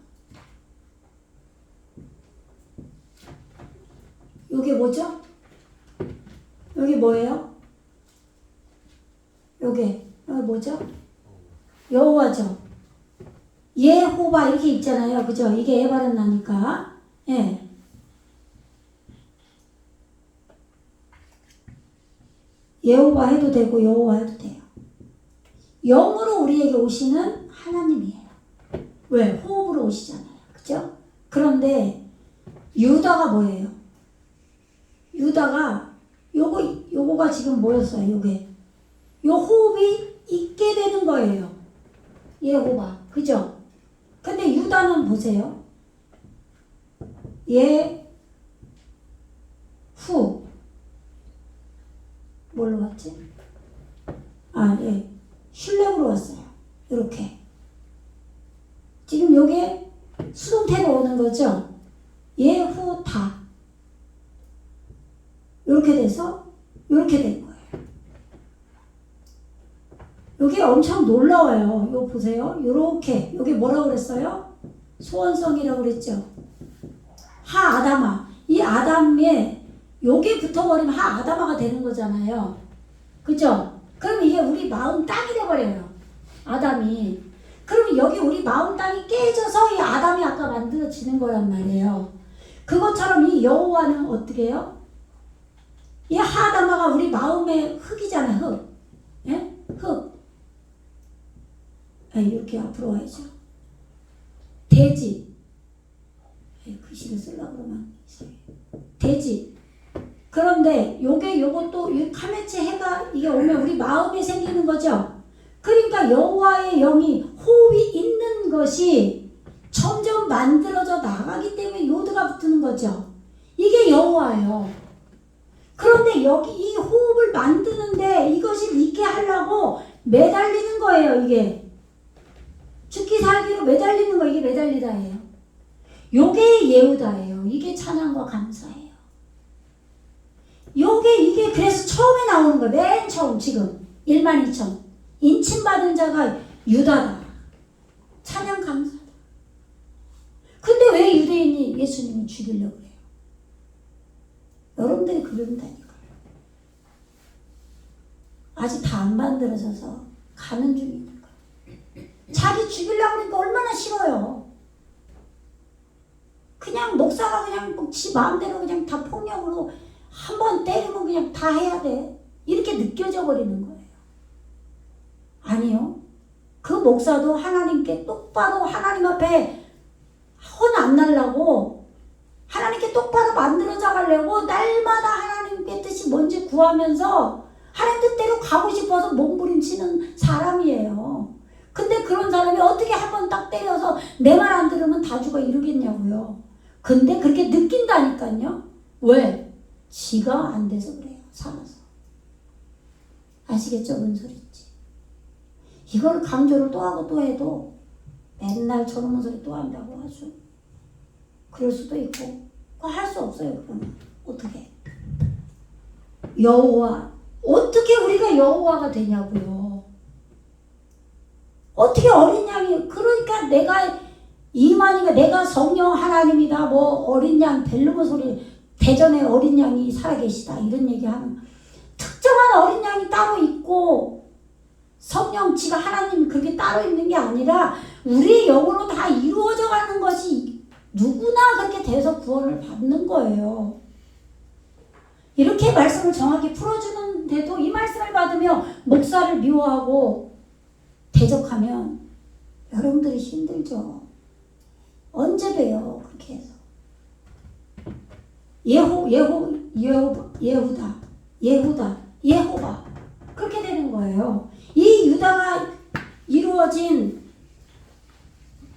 이게 뭐죠? 여기 뭐예요? 여기 뭐죠? 여호와죠. 예호바 이렇게 있잖아요. 그죠? 이게 예 발음 나니까. 예. 예호바 해도 되고 여호와 해도 돼요. 영으로 우리에게 오시는 하나님이에요. 왜? 호흡으로 오시잖아요. 그죠? 그런데 유다가 뭐예요? 유다가 요거가 지금 뭐였어요? 요게. 요 호흡이 있게 되는 거예요. 예호바. 그죠? 근데 유다는 보세요. 예후 뭘로 왔지? 슐렉으로 왔어요. 이렇게. 지금 요게 수동태로 오는 거죠. 예후다. 이렇게 돼서 이렇게 된 거예요. 요게 엄청 놀라워요. 이거 보세요. 요렇게. 요게 뭐라고 그랬어요? 소원성이라고 그랬죠. 하아다마. 이 아담에 요게 붙어버리면 하아다마가 되는 거잖아요. 그죠? 그럼 이게 우리 마음 땅이 돼버려요. 아담이. 그러면 여기 우리 마음 땅이 깨져서 이 아담이 아까 만들어지는 거란 말이에요. 그것처럼 이 여호와는 어떻게 해요? 이 하아다마가 우리 마음의 흙이잖아요. 흙. 예? 흙. 이렇게 앞으로 와야죠. 돼지. 글씨를 쓰려고 그러면 돼지. 그런데 요것도 이 카메체 해가 이게 오면 우리 마음에 생기는 거죠. 그러니까 여호와의 영이 호흡이 있는 것이 점점 만들어져 나가기 때문에 요드가 붙는 거죠. 이게 여호와예요. 그런데 여기 이 호흡을 만드는데 이것을 있게 하려고 매달리는 거예요. 이게 죽기 살기로 매달리는 거. 이게 매달리다예요. 요게 예우다예요. 이게 찬양과 감사예요. 이게 그래서 처음에 나오는 거예요. 맨 처음 지금 12,000 인침받은 자가 유다다. 찬양 감사다. 근데 왜 유대인이 예수님을 죽이려고 그래요? 여러분들이 그런다니까요. 아직 다 안 만들어져서 가는 중이니까. 자기 죽이려고 그러니까 얼마나 싫어요. 그냥 목사가 그냥 지 마음대로 그냥 다 폭력으로 한번 때리면 그냥 다 해야 돼. 이렇게 느껴져 버리는 거예요. 아니요. 그 목사도 하나님께 똑바로 하나님 앞에 혼 안 날라고 하나님께 똑바로 만들어져 가려고 날마다 하나님의 뜻이 뭔지 구하면서 하나님 뜻대로 가고 싶어서 몸부림치는 사람이에요. 근데 그런 사람이 어떻게 한 번 딱 때려서 내 말 안 들으면 다 죽어 이러겠냐고요. 근데 그렇게 느낀다니까요. 왜? 지가 안 돼서 그래요. 살아서. 아시겠죠? 뭔 소리인지. 이걸 강조를 또 하고 또 해도 맨날 저런 소리 또 한다고 하죠. 그럴 수도 있고 할 수 없어요. 그러면 어떻게? 여호와. 어떻게 우리가 여호와가 되냐고요. 어떻게 어린 양이. 그러니까 내가 이만희가 내가 성령 하나님이다. 뭐 어린 양 벨르고 소리 대전에 어린 양이 살아계시다. 이런 얘기하면 특정한 어린 양이 따로 있고 성령 지가 하나님이 그렇게 따로 있는 게 아니라 우리의 영으로 다 이루어져 가는 것이 누구나 그렇게 돼서 구원을 받는 거예요. 이렇게 말씀을 정확히 풀어주는데도 이 말씀을 받으며 목사를 미워하고 대적하면 여러분들이 힘들죠. 언제 봬요? 그렇게 해서. 예후다, 예호바. 그렇게 되는 거예요. 이 유다가 이루어진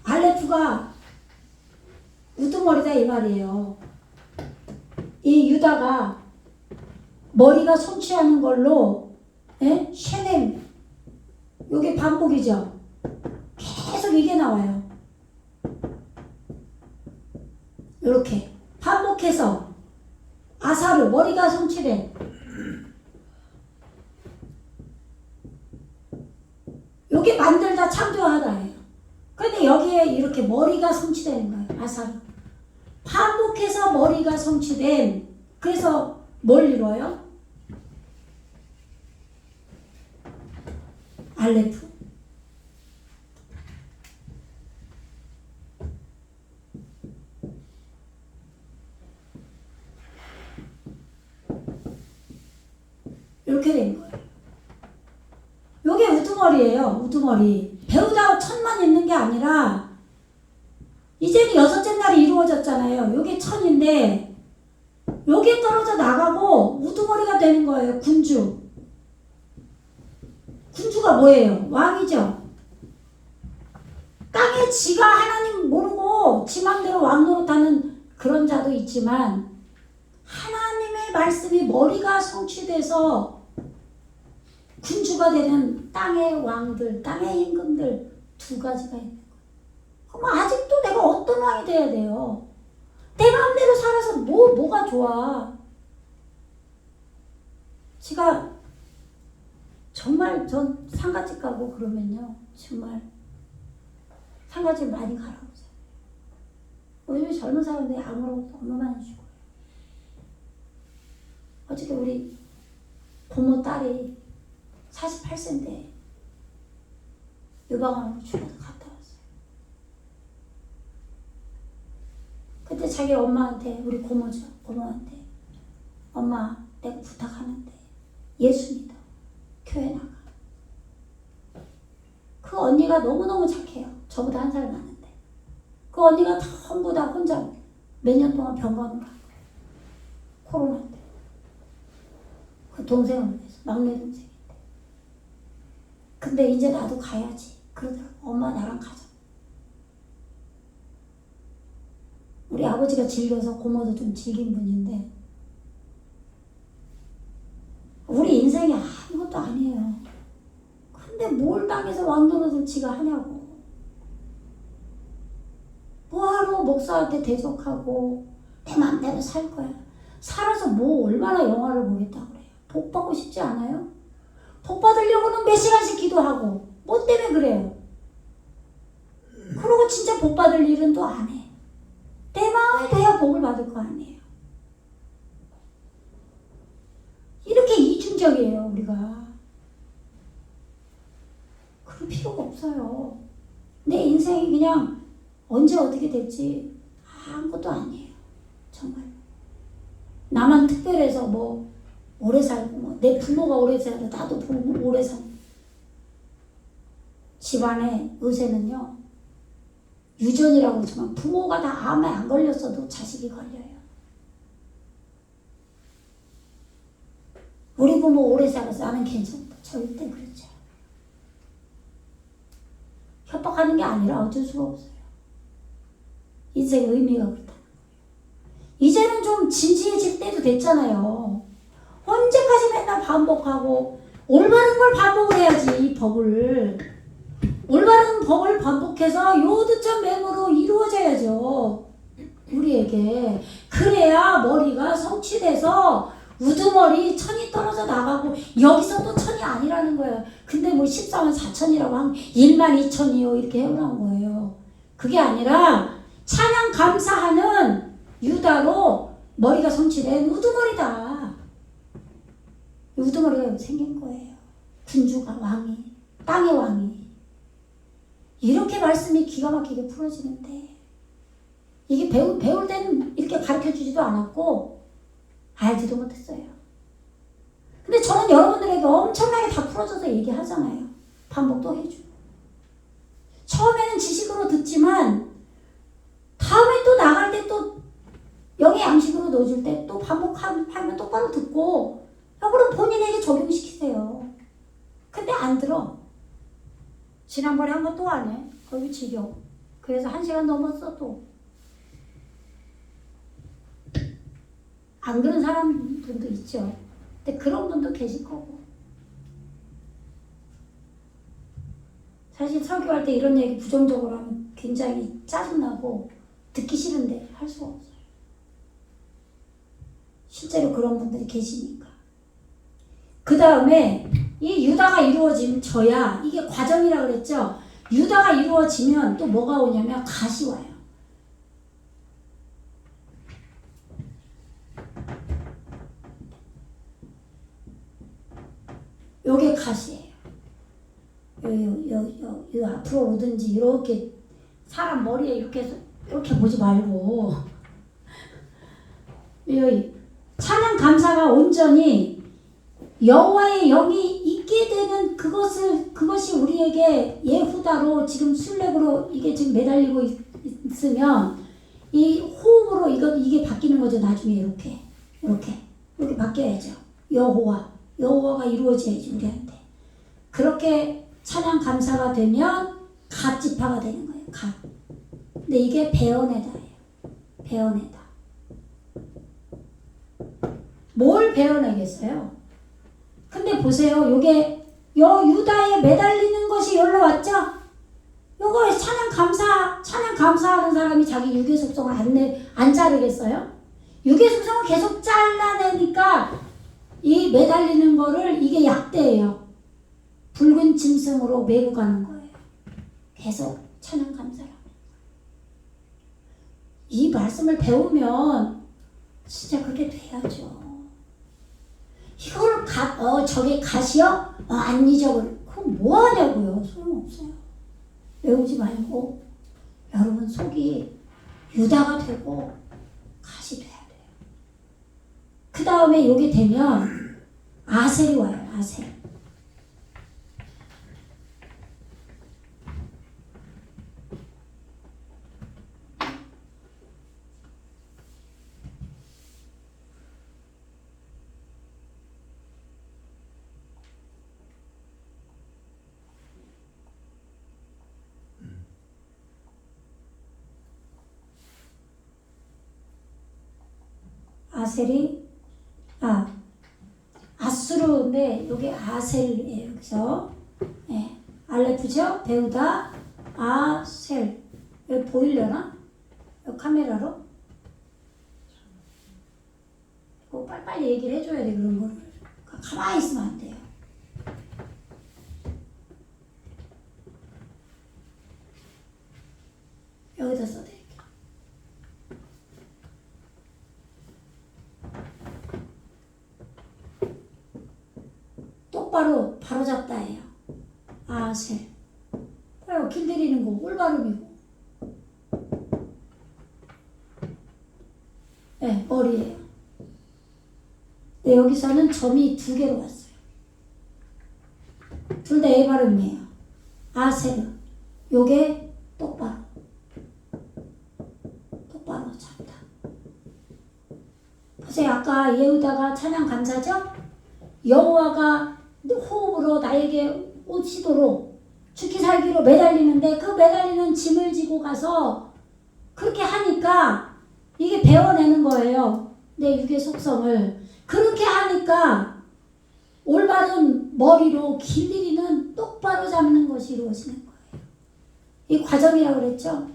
알레프가 우두머리다 이 말이에요. 이 유다가 머리가 성취하는 걸로 쉐렘 요게 반복이죠. 계속 이게 나와요. 이렇게 반복해서 아사르 머리가 성취된 요게 만들다 창조하다예요. 근데 여기에 이렇게 머리가 성취되는 거예요. 아사르 반복해서 머리가 성취된. 그래서 뭘 이루어요? 알레프. 이렇게 된 거예요. 요게 우두머리예요. 우두머리. 배우다가 천만 있는 게 아니라 이제는 여섯째 날이 이루어졌잖아요. 요게 천인데 요게 떨어져 나가고 우두머리가 되는 거예요. 군주. 군주가 뭐예요? 왕이죠. 땅에 지가 하나님 모르고 지 맘대로 왕노릇하는 그런 자도 있지만 하나님의 말씀이 머리가 성취돼서 군주가 되는 땅의 왕들, 땅의 임금들 두 가지가 있는 거예요. 그럼 아직도 내가 어떤 왕이 돼야 돼요? 내 마음대로 살아서 뭐가 좋아? 제가 정말 전 상가집 가고 그러면요. 정말 상가집 많이 가라고 해요. 요즘 젊은 사람들이 아무것도 너무 많이 주고. 어저께 우리 고모 딸이 48세인데 유방암으로 죽어서 갔다 왔어요. 그때 자기 엄마한테, 우리 고모죠, 고모한테 엄마 내가 부탁하는데 예수 믿어, 교회 나가. 그 언니가 너무너무 착해요. 저보다 한 살 많은데 그 언니가 전부 다 혼자 몇 년 동안 병원을 한 거예요. 코로나 때. 그 동생을 위해서, 막내 동생인데. 근데 이제 나도 가야지 그러더라고. 엄마 나랑 가자. 우리 아버지가 즐겨서 고모도 좀 즐긴 분인데 우리 인생이 아무것도 아니에요. 근데 뭘 땅에서 왕노릇을 지가 하냐고. 뭐하러 목사한테 대적하고 내 맘대로 살 거야. 살아서 뭐 얼마나 영화를 보겠다고 그래요. 복 받고 싶지 않아요? 복 받으려고는 몇 시간씩 기도하고 뭐 때문에 그래요? 그러고 진짜 복 받을 일은 또 안 해. 내 마음에 돼야 복을 받을 거 아니에요. 이렇게 이중적이에요 우리가. 그럴 필요가 없어요. 내 인생이 그냥 언제 어떻게 될지 아무것도 아니에요. 정말. 나만 특별해서 뭐 오래 살고 뭐 내 부모가 오래 살고 나도 오래 살고. 집안의 의세는요. 유전이라고 하지만 부모가 다 암에 안 걸렸어도 자식이 걸려요. 우리 부모 오래 살아서 나는 괜찮다. 절대 그렇지 않아요. 협박하는 게 아니라 어쩔 수가 없어요. 인생의 의미가 그렇다는 거예요. 이제는 좀 진지해질 때도 됐잖아요. 언제까지 맨날 반복하고 올바른 걸 반복을 해야지. 이 법을 올바른 법을 반복해서 요드점 맹으로 이루어져야죠. 우리에게. 그래야 머리가 성취돼서 우두머리 천이 떨어져 나가고 여기서 또 천이 아니라는 거예요. 근데 뭐 14만 4천이라고 하면 1만 2천이요 이렇게 해오란 거예요. 그게 아니라 찬양 감사하는 유다로 머리가 성취된 우두머리다. 우두머리가 생긴 거예요. 군주가, 왕이, 땅의 왕이. 이렇게 말씀이 기가 막히게 풀어지는데 이게 배울 때는 이렇게 가르쳐주지도 않았고 알지도 못했어요. 근데 저는 여러분들에게 엄청나게 다 풀어줘서 얘기하잖아요. 반복도 해주고. 처음에는 지식으로 듣지만 다음에 또 나갈 때 또 영의 양식으로 넣어줄 때 또 반복하면 똑바로 듣고 그럼 본인에게 적용시키세요. 근데 안 들어. 지난번에 한 번 또 안 해. 거기 지겨. 그래서 1시간 넘었어 또. 안 그런 사람들도 있죠. 근데 그런 분도 계실 거고. 사실 설교할 때 이런 얘기 부정적으로 하면 굉장히 짜증나고 듣기 싫은데 할 수가 없어요. 실제로 그런 분들이 계시니까. 그 다음에 이 유다가 이루어져야 이게 과정이라 그랬죠. 유다가 이루어지면 또 뭐가 오냐면 갓이 와요. 요게 갓이에요. 요 앞으로 오든지 이렇게 사람 머리에 이렇게 보지 말고 찬양 감사가 온전히 여호와의 영이 있게 되는 그것이 우리에게 예후다로 지금 술렉으로 이게 지금 매달리고 있으면 이 호흡으로 이게 바뀌는 거죠. 나중에 이렇게 바뀌어야죠. 여호와가 이루어져야지 우리한테. 그렇게 찬양 감사가 되면 갓 지파가 되는 거예요. 갓. 근데 이게 베어내다예요. 베어내다. 뭘 베어내겠어요? 근데 보세요. 요게 유다에 매달리는 것이 여기로 왔죠? 요거 찬양 감사하는 사람이 자기 유괴 속성을 안 자르겠어요? 유괴 속성을 계속 잘라내니까 이 매달리는 거를 이게 약대예요. 붉은 짐승으로 메고 가는 거예요. 계속 찬양 감사를. 이 말씀을 배우면 진짜 그렇게 돼야죠. 이걸 저게 갓이요? 안 잊어버려. 그럼 뭐 하냐고요. 소용없어요. 외우지 말고 여러분 속이 유다가 되고 갓이 돼야 돼요. 그 다음에 요게 되면 아셀이 와요. 아셀. 아셀이 아수르인데 여기 아셀이에요. 그래서 알레프죠? 배우다 아셀. 여기 보이려나? 여기 카메라로? 이거 빨리빨리 얘기를 해줘야 돼. 그런 거를 가만히 있으면 안 돼요. 여기다 써드릴게요. 똑바로 바로잡다예요. 아셀. 길들이는 거 올바름이고. 네, 머리예요. 네, 여기서는 점이 2개로 왔어요. 둘 다 A 발음이에요. 아셀. 요게 똑바로 잡다. 보세요. 아까 예후다가 찬양 감사죠? 여호와가 호흡으로 나에게 오시도록 죽기 살기로 매달리는데 그 매달리는 짐을 지고 가서 그렇게 하니까 이게 베어내는 거예요. 내 육의 속성을. 그렇게 하니까 올바른 머리로 길들이는 똑바로 잡는 것이 이루어지는 거예요. 이 과정이라고 그랬죠?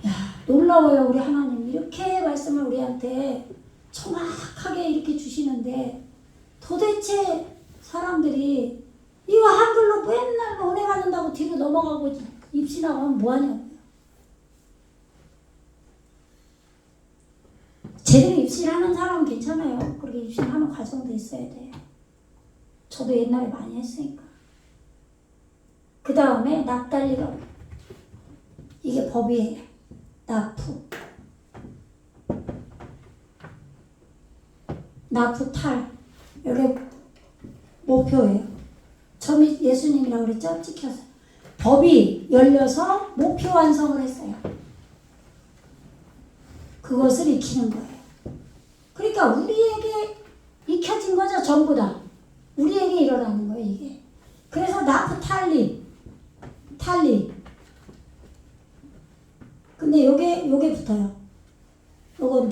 야, 놀라워요. 우리 하나님 이렇게 말씀을 우리한테 정확하게 이렇게 주시는데 도대체 사람들이 이거 한글로 맨날 은혜 받는다고 뒤로 넘어가고 입신하고 하면 뭐하냐고요. 제대로 입신하는 사람은 괜찮아요. 그렇게 입신하는 과정도 있어야 돼요. 저도 옛날에 많이 했으니까. 그 다음에 납달리가 이게 법이에요. 나프탈 여기 목표예요. 점이 예수님이라고 그랬죠? 찍혀서 법이 열려서 목표 완성을 했어요. 그것을 익히는 거예요. 그러니까 우리에게 익혀진 거죠. 전부 다 우리에게 일어나는 거예요. 이게. 그래서 나프탈리 근데 요게 붙어요. 요거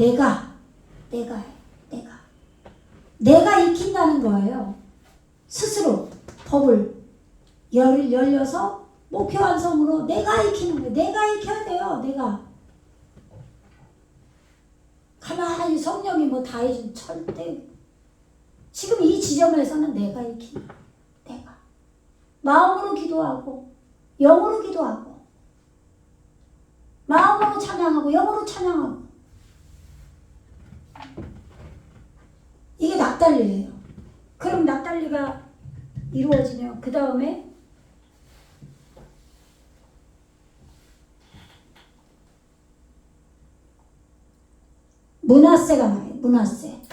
내가 익힌다는 거예요. 스스로 법을 열려서 목표 완성으로 내가 익히는 거예요. 내가 익혀야 돼요. 내가 가만히 성령이 뭐 다 해준 절대. 지금 이 지점에서는 내가 익히는 거예요. 내가 마음으로 기도하고 영으로 기도하고 마음으로 찬양하고 영으로 찬양하고 이게 납달리예요. 그럼 납달리가 이루어지면 그 다음에 므낫세가 나와요. 므낫세.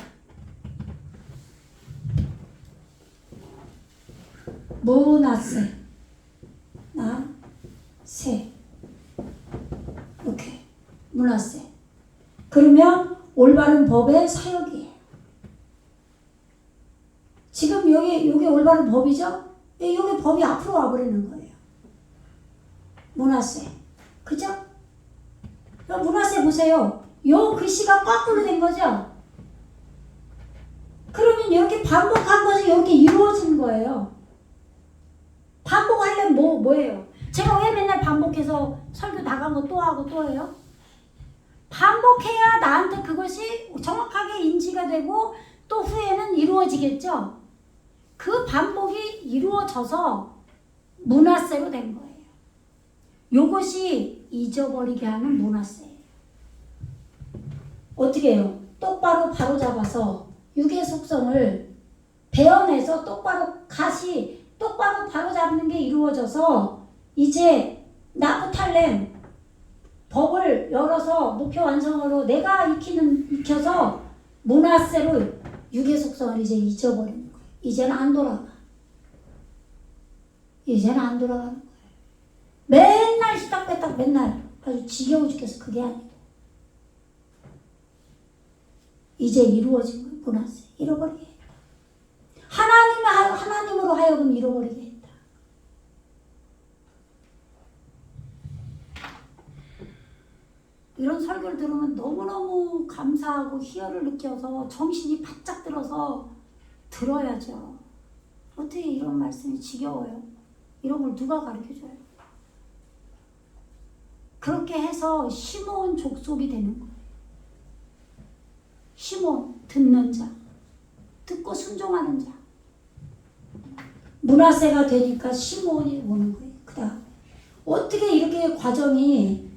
이렇게 므낫세. 그러면 올바른 법의 사역이에요. 지금 요게 올바른 법이죠? 요게 법이 앞으로 와버리는 거예요. 므낫세. 그죠? 그럼 문화세 보세요. 요 글씨가 거꾸로 된 거죠? 그러면 이렇게 반복한 것이 이렇게 이루어지는 거예요. 반복하려면 뭐예요? 제가 왜 맨날 반복해서 설교 나간 거 또 하고 또 해요? 반복해야 나한테 그것이 정확하게 인지가 되고 또 후에는 이루어지겠죠? 그 반복이 이루어져서 문화세로 된 거예요. 요것이 잊어버리게 하는 문화세예요. 어떻게 해요? 똑바로 바로잡아서 육의 속성을 베어내서 똑바로 바로잡는 게 이루어져서 이제 나프탈렘 법을 열어서 목표 완성으로 내가 익혀서 문화세로 육의 속성을 이제 잊어버리는 거예요. 이제는 안 돌아가. 이제는 안 돌아가는 거예요. 맨날 시닥빼닥 맨날 아주 지겨워 죽겠어. 그게 아니고 이제 이루어진 거예요. 문화세 잃어버리게 했다. 하나님으로 하여금 잃어버리게 했다. 이런 설교를 들으면 너무너무 감사하고 희열을 느껴서 정신이 바짝 들어서 들어야죠. 어떻게 이런 말씀이 지겨워요? 이런 걸 누가 가르쳐줘요? 그렇게 해서 시몬 족속이 되는 거예요. 시몬, 듣는 자, 듣고 순종하는 자. 문화세가 되니까 시몬이 오는 거예요. 그 다음 어떻게 이렇게 과정이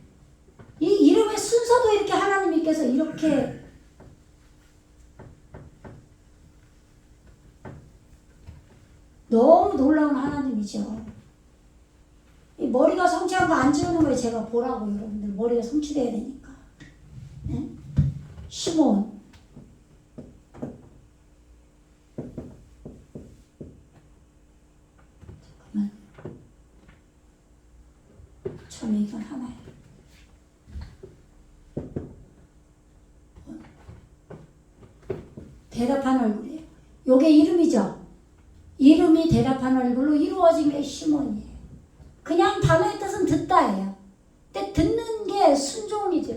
이 이름의 순서도 이렇게 하나님께서 이렇게 너무 놀라운 하나님이죠. 이 머리가 성취한 거 안 지우는 거예요. 제가 보라고 여러분들 머리가 성취돼야 되니까. 네? 시몬 잠깐만 처음에 이건 하나예요. 대답한 얼굴이에요. 요게 이름이죠. 이름이 대답한 얼굴로 이루어진 게 시몬이에요. 그냥 단어의 뜻은 듣다예요. 근데 듣는 게 순종이죠.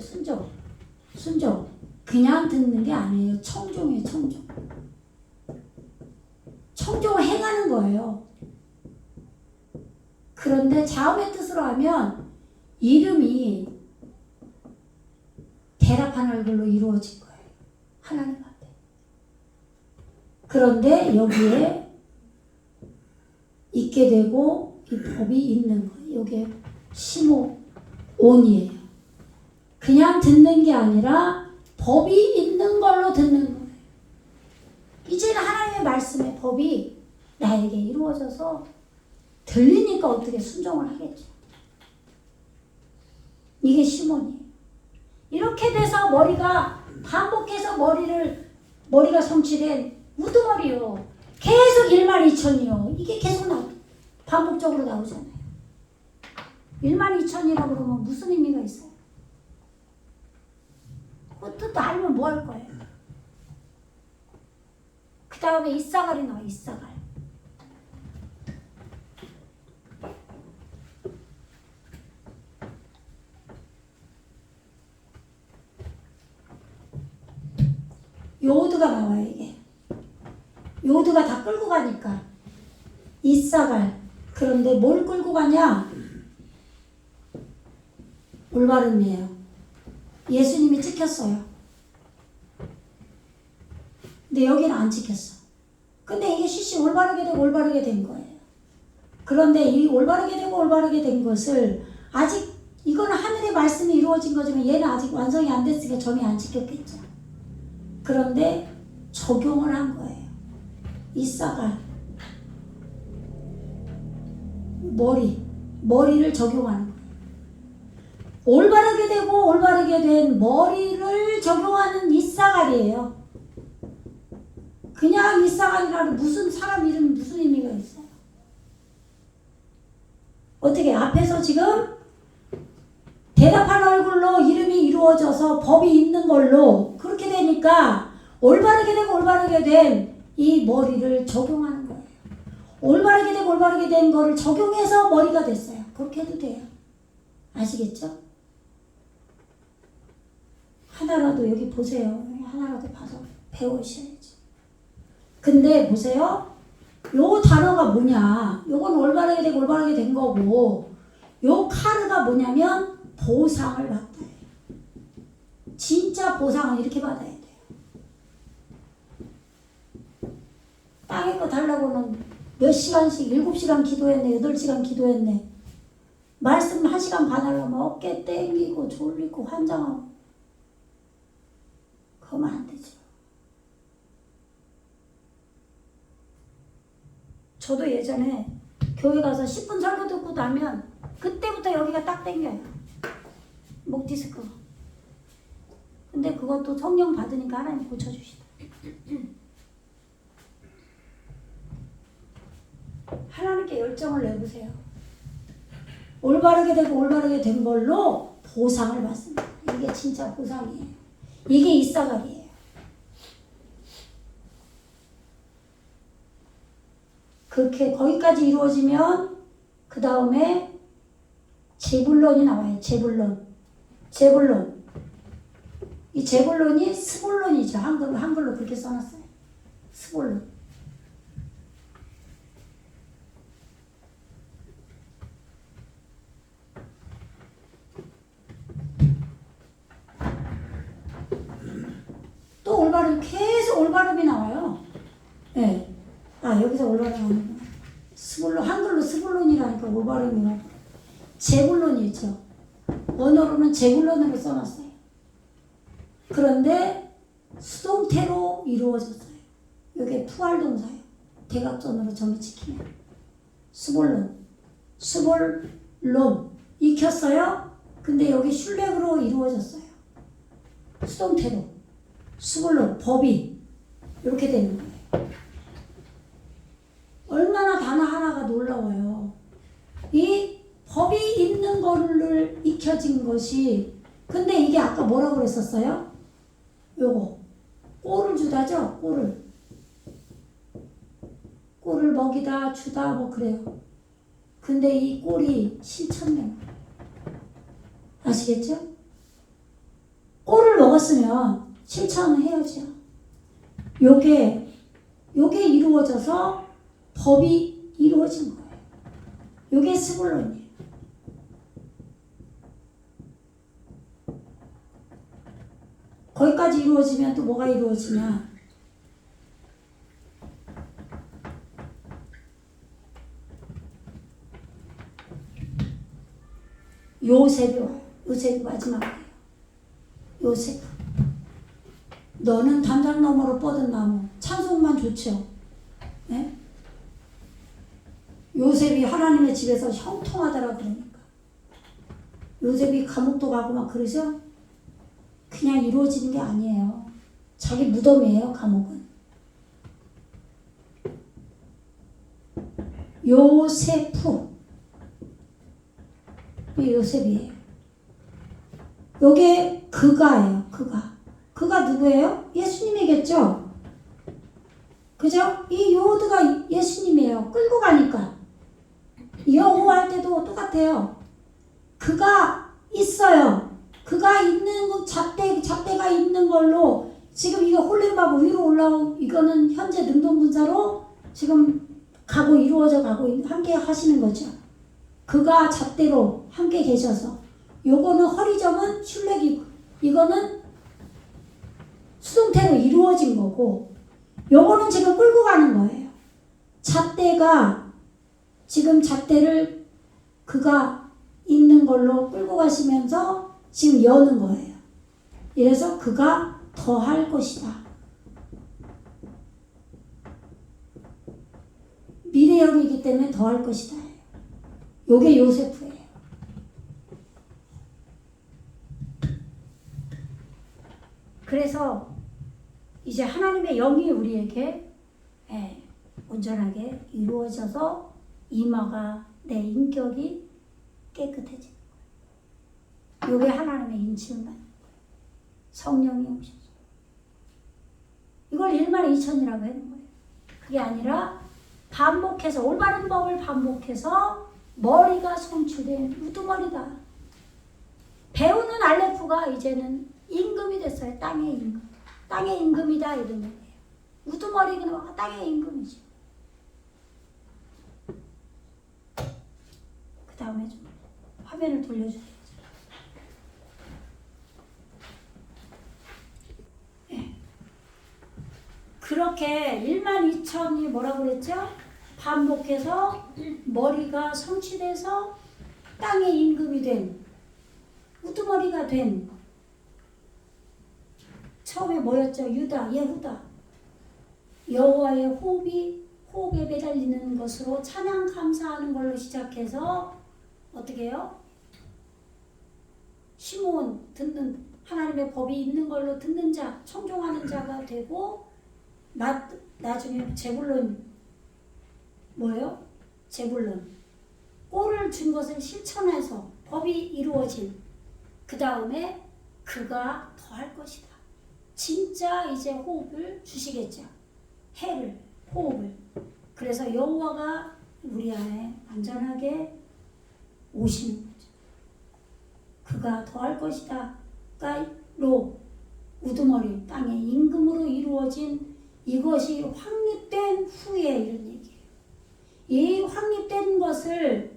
순종. 그냥 듣는 게 아니에요. 청종이에요. 청종을 행하는 거예요. 그런데 자음의 뜻으로 하면 이름이 대답한 얼굴로 이루어진 거예요. 하나님 앞에. 그런데 여기에 있게 되고 이 법이 있는 거예요. 이게 시몬이에요. 그냥 듣는 게 아니라 법이 있는 걸로 듣는 거예요. 이제는 하나님의 말씀의 법이 나에게 이루어져서 들리니까 어떻게 순종을 하겠죠. 이게 시몬이에요. 이렇게 돼서 반복해서 머리가 성취된 우두머리요. 계속 12,000이요. 이게 계속 반복적으로 나오잖아요. 12,000이라고 그러면 무슨 의미가 있어요? 그것도 알면 뭐 할 거예요? 그 다음에 이사갈이 나와. 이사갈. 요드가 나와요. 이게 요드가 다 끌고 가니까 이사갈. 그런데 뭘 끌고 가냐? 올바름이에요. 예수님이 찍혔어요. 근데 여기는 안 찍혔어. 근데 이게 시시 올바르게 되고 올바르게 된 거예요. 그런데 이 올바르게 되고 올바르게 된 것을 아직 이거는 하늘의 말씀이 이루어진 거지만 얘는 아직 완성이 안 됐으니까 점이 안 찍혔겠죠. 그런데 적용을 한 거예요. 이사갈. 머리를 적용하는 거예요. 올바르게 되고 올바르게 된 머리를 적용하는 이사갈이에요. 그냥 이사갈이라는 무슨 사람 이름 무슨 의미가 있어요? 어떻게 앞에서 지금 대답한 얼굴로 이름이 이루어져서 법이 있는 걸로 그렇게 되니까 올바르게 되고 올바르게 된 이 머리를 적용하는 거예요. 올바르게 되고 올바르게 된 거를 적용해서 머리가 됐어요. 그렇게 해도 돼요. 아시겠죠? 하나라도 여기 보세요. 하나라도 봐서 배우셔야지. 근데 보세요. 요 단어가 뭐냐. 요건 올바르게 되고 올바르게 된 거고 요 카르가 뭐냐면 보상을 받다. 진짜 보상은 이렇게 받아야 돼요. 땅에 거 달라고는 몇 시간씩 7시간 기도했네 8시간 기도했네 말씀 1시간 반 하려면 어깨 땡기고 졸리고 환장하고 그러면 안 되죠. 저도 예전에 교회 가서 10분 설교 듣고 나면 그때부터 여기가 딱 땡겨요. 목 디스크. 근데 그것도 성령 받으니까 하나님 고쳐주시다. 하나님께 열정을 내보세요. 올바르게 되고 올바르게 된 걸로 보상을 받습니다. 이게 진짜 보상이에요. 이게 이사가리예요. 그렇게 거기까지 이루어지면 그 다음에 제불론이 나와요. 제불론. 이 제불론이 스불론이죠. 한글로 그렇게 써놨어요. 스불론. 또 올바름 계속 올바름이 나와요. 네. 아 여기서 올바름 나오는구나. 스불론 한글로 스불론이라니까 올바름이 나와. 제불론이죠. 원어로는 제불론으로 써놨어요. 그런데 수동태로 이루어졌어요. 이게 푸활동사예요. 대각선으로 점이찍히면 스불론 익혔어요. 근데 여기 슐렉으로 이루어졌어요. 수동태로 스불론 법이 이렇게 되는 거예요. 얼마나 단어 하나가 놀라워요. 이 법이 있는 거를 익혀진 것이 근데 이게 아까 뭐라고 그랬었어요? 요거 꼴을 주다죠. 꼴을 먹이다 주다 뭐 그래요. 근데 이 꼴이 실천된 거예요. 아시겠죠? 꼴을 먹었으면 실천해야죠. 요게 이루어져서 법이 이루어진 거예요. 요게 스불론이에요. 거기까지 이루어지면 또 뭐가 이루어지냐? 요셉이 와요. 요셉이 마지막이에요. 요셉. 너는 담장 너머로 뻗은 나무. 찬송만 좋죠. 네? 요셉이 하나님의 집에서 형통하더라 그러니까. 요셉이 감옥도 가고 막 그러죠? 그냥 이루어지는 게 아니에요. 자기 무덤이에요, 감옥은. 요세프. 요셉이에요. 요게 그가예요, 그가 누구예요? 예수님이겠죠? 그죠? 이 요드가 예수님이에요. 끌고 가니까. 여호와 할 때도 똑같아요. 그가 있어요. 그가 있는 거 잣대가 있는 걸로 지금 이거 홀림바보 위로 올라온 이거는 현재 능동분사로 지금 이루어져 가고 함께 하시는 거죠. 그가 잣대로 함께 계셔서 요거는 허리점은 슐렉이고 이거는 수동태로 이루어진 거고 요거는 지금 끌고 가는 거예요. 잣대를 그가 있는 걸로 끌고 가시면서 지금 여는 거예요. 이래서 그가 더할 것이다. 미래형이기 때문에 더할 것이다. 요게 요세프예요. 그래서 이제 하나님의 영이 우리에게 온전하게 이루어져서 이마가 내 인격이 깨끗해지는 거예요. 요게 하나님의 인침을 받는 거예요. 성령이 오셔서 이걸 12,000이라고 하는 거예요. 그게 아니라 반복해서 올바른 법을 반복해서 머리가 성취된 우두머리다. 배우는 알레프가 이제는 임금이 됐어요. 땅의 임금. 땅의 임금이다 이런 얘기예요. 우두머리는 땅의 임금이죠. 그 다음에 좀 화면을 돌려주세요. 네. 그렇게 12,000이 뭐라고 그랬죠? 반복해서 머리가 성취돼서 땅의 임금이 된 우두머리가 된 처음에 뭐였죠? 유다, 예후다. 여호와의 호흡에 매달리는 것으로 찬양 감사하는 걸로 시작해서 어떻게 해요? 시몬 듣는 하나님의 법이 있는 걸로 듣는 자, 청종하는 자가 되고 나중에 제불론 뭐예요? 제불론 꼴을 준 것을 실천해서 법이 이루어진 그 다음에 그가 더할 것이다. 진짜 이제 호흡을 주시겠죠. 해를, 호흡을. 그래서 여호와가 우리 안에 안전하게 오시는 거죠. 그가 더할 것이다. 로 우두머리 땅의 임금으로 이루어진 이것이 확립된 후에 이런 얘기예요. 이 확립된 것을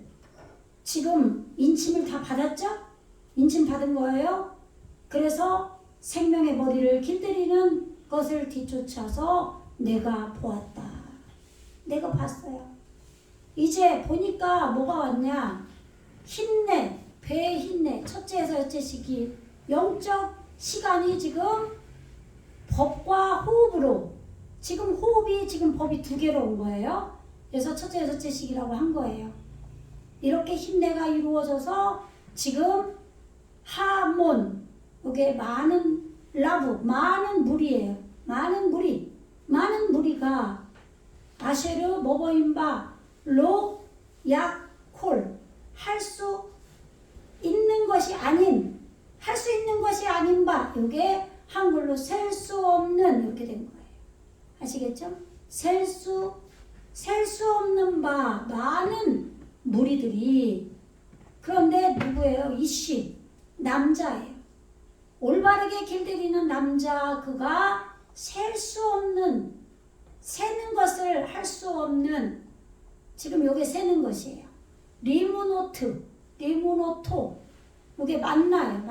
지금 인침을 다 받았죠? 인침 받은 거예요. 그래서 생명의 머리를 길들이는 것을 뒤쫓아서 내가 보았다. 내가 봤어요. 이제 보니까 뭐가 왔냐? 힘내, 배의 힘내. 첫째에서 여째시기 영적 시간이 지금 법과 호흡으로 지금 호흡이 지금 법이 2개로 온 거예요. 그래서 첫째, 여째시기라고 한 거예요. 이렇게 힘내가 이루어져서 지금 하몬 이게 많은 라브 많은 무리예요. 많은 무리가 아쉐르 모보임바 로 약콜 할 수 있는 것이 아닌 바 이게 한글로 셀 수 없는 이렇게 된 거예요. 아시겠죠? 셀 수 없는 바 많은 무리들이 그런데 누구예요? 이씨 남자예요. 올바르게 길들이는 남자 그가 세는 것을 할 수 없는 지금 요게 세는 것이에요. 리무노토 요게 만나예요.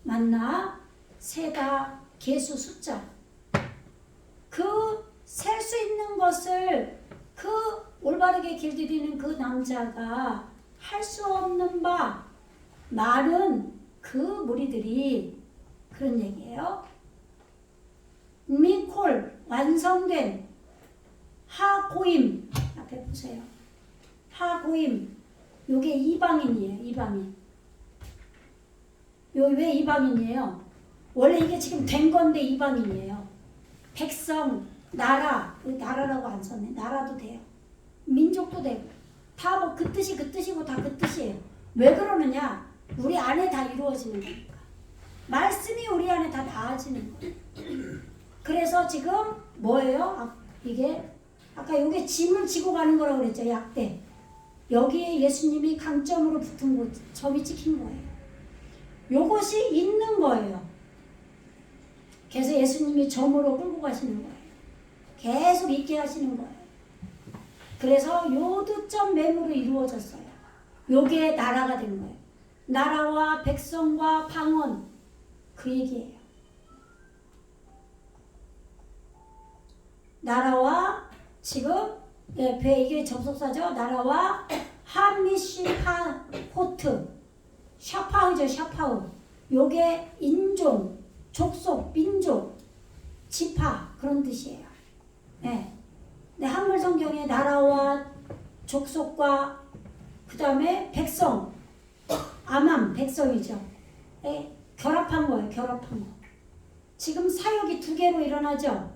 만나 세다 개수 숫자 그 셀 수 있는 것을 그 올바르게 길들이는 그 남자가 할 수 없는 바 말은 그 무리들이 그런 얘기예요. 미콜 완성된 하고임 앞에 보세요. 하고임 요게 이방인이에요. 이방인. 요 왜 이방인이에요? 원래 이게 지금 된 건데 이방인이에요. 백성, 나라라고 안 썼네. 나라도 돼요. 민족도 되고 다 뭐 그 뜻이고 다 그 뜻이에요. 왜 그러느냐? 우리 안에 다 이루어지는 거니까. 말씀이 우리 안에 다 나아지는 거예요. 그래서 지금 뭐예요? 이게 아까 요게 짐을 지고 가는 거라고 그랬죠. 약대. 여기에 예수님이 강점으로 붙은 곳, 점이 찍힌 거예요. 요것이 있는 거예요. 그래서 예수님이 점으로 끌고 가시는 거예요. 계속 있게 하시는 거예요. 그래서 요두점 매무로 이루어졌어요. 요게 나라가 된 거예요. 나라와 백성과 방언 그 얘기예요. 나라와 지금 이게 접속사죠. 나라와 하미시하호트 샤파우죠. 샤파우 요게 인종, 족속, 민족, 지파 그런 뜻이에요. 네. 한글 성경에 나라와 족속과 그 다음에 백성 아맘 백성이죠. 네. 결합한 거예요. 결합한 거. 지금 사역이 2개로 일어나죠.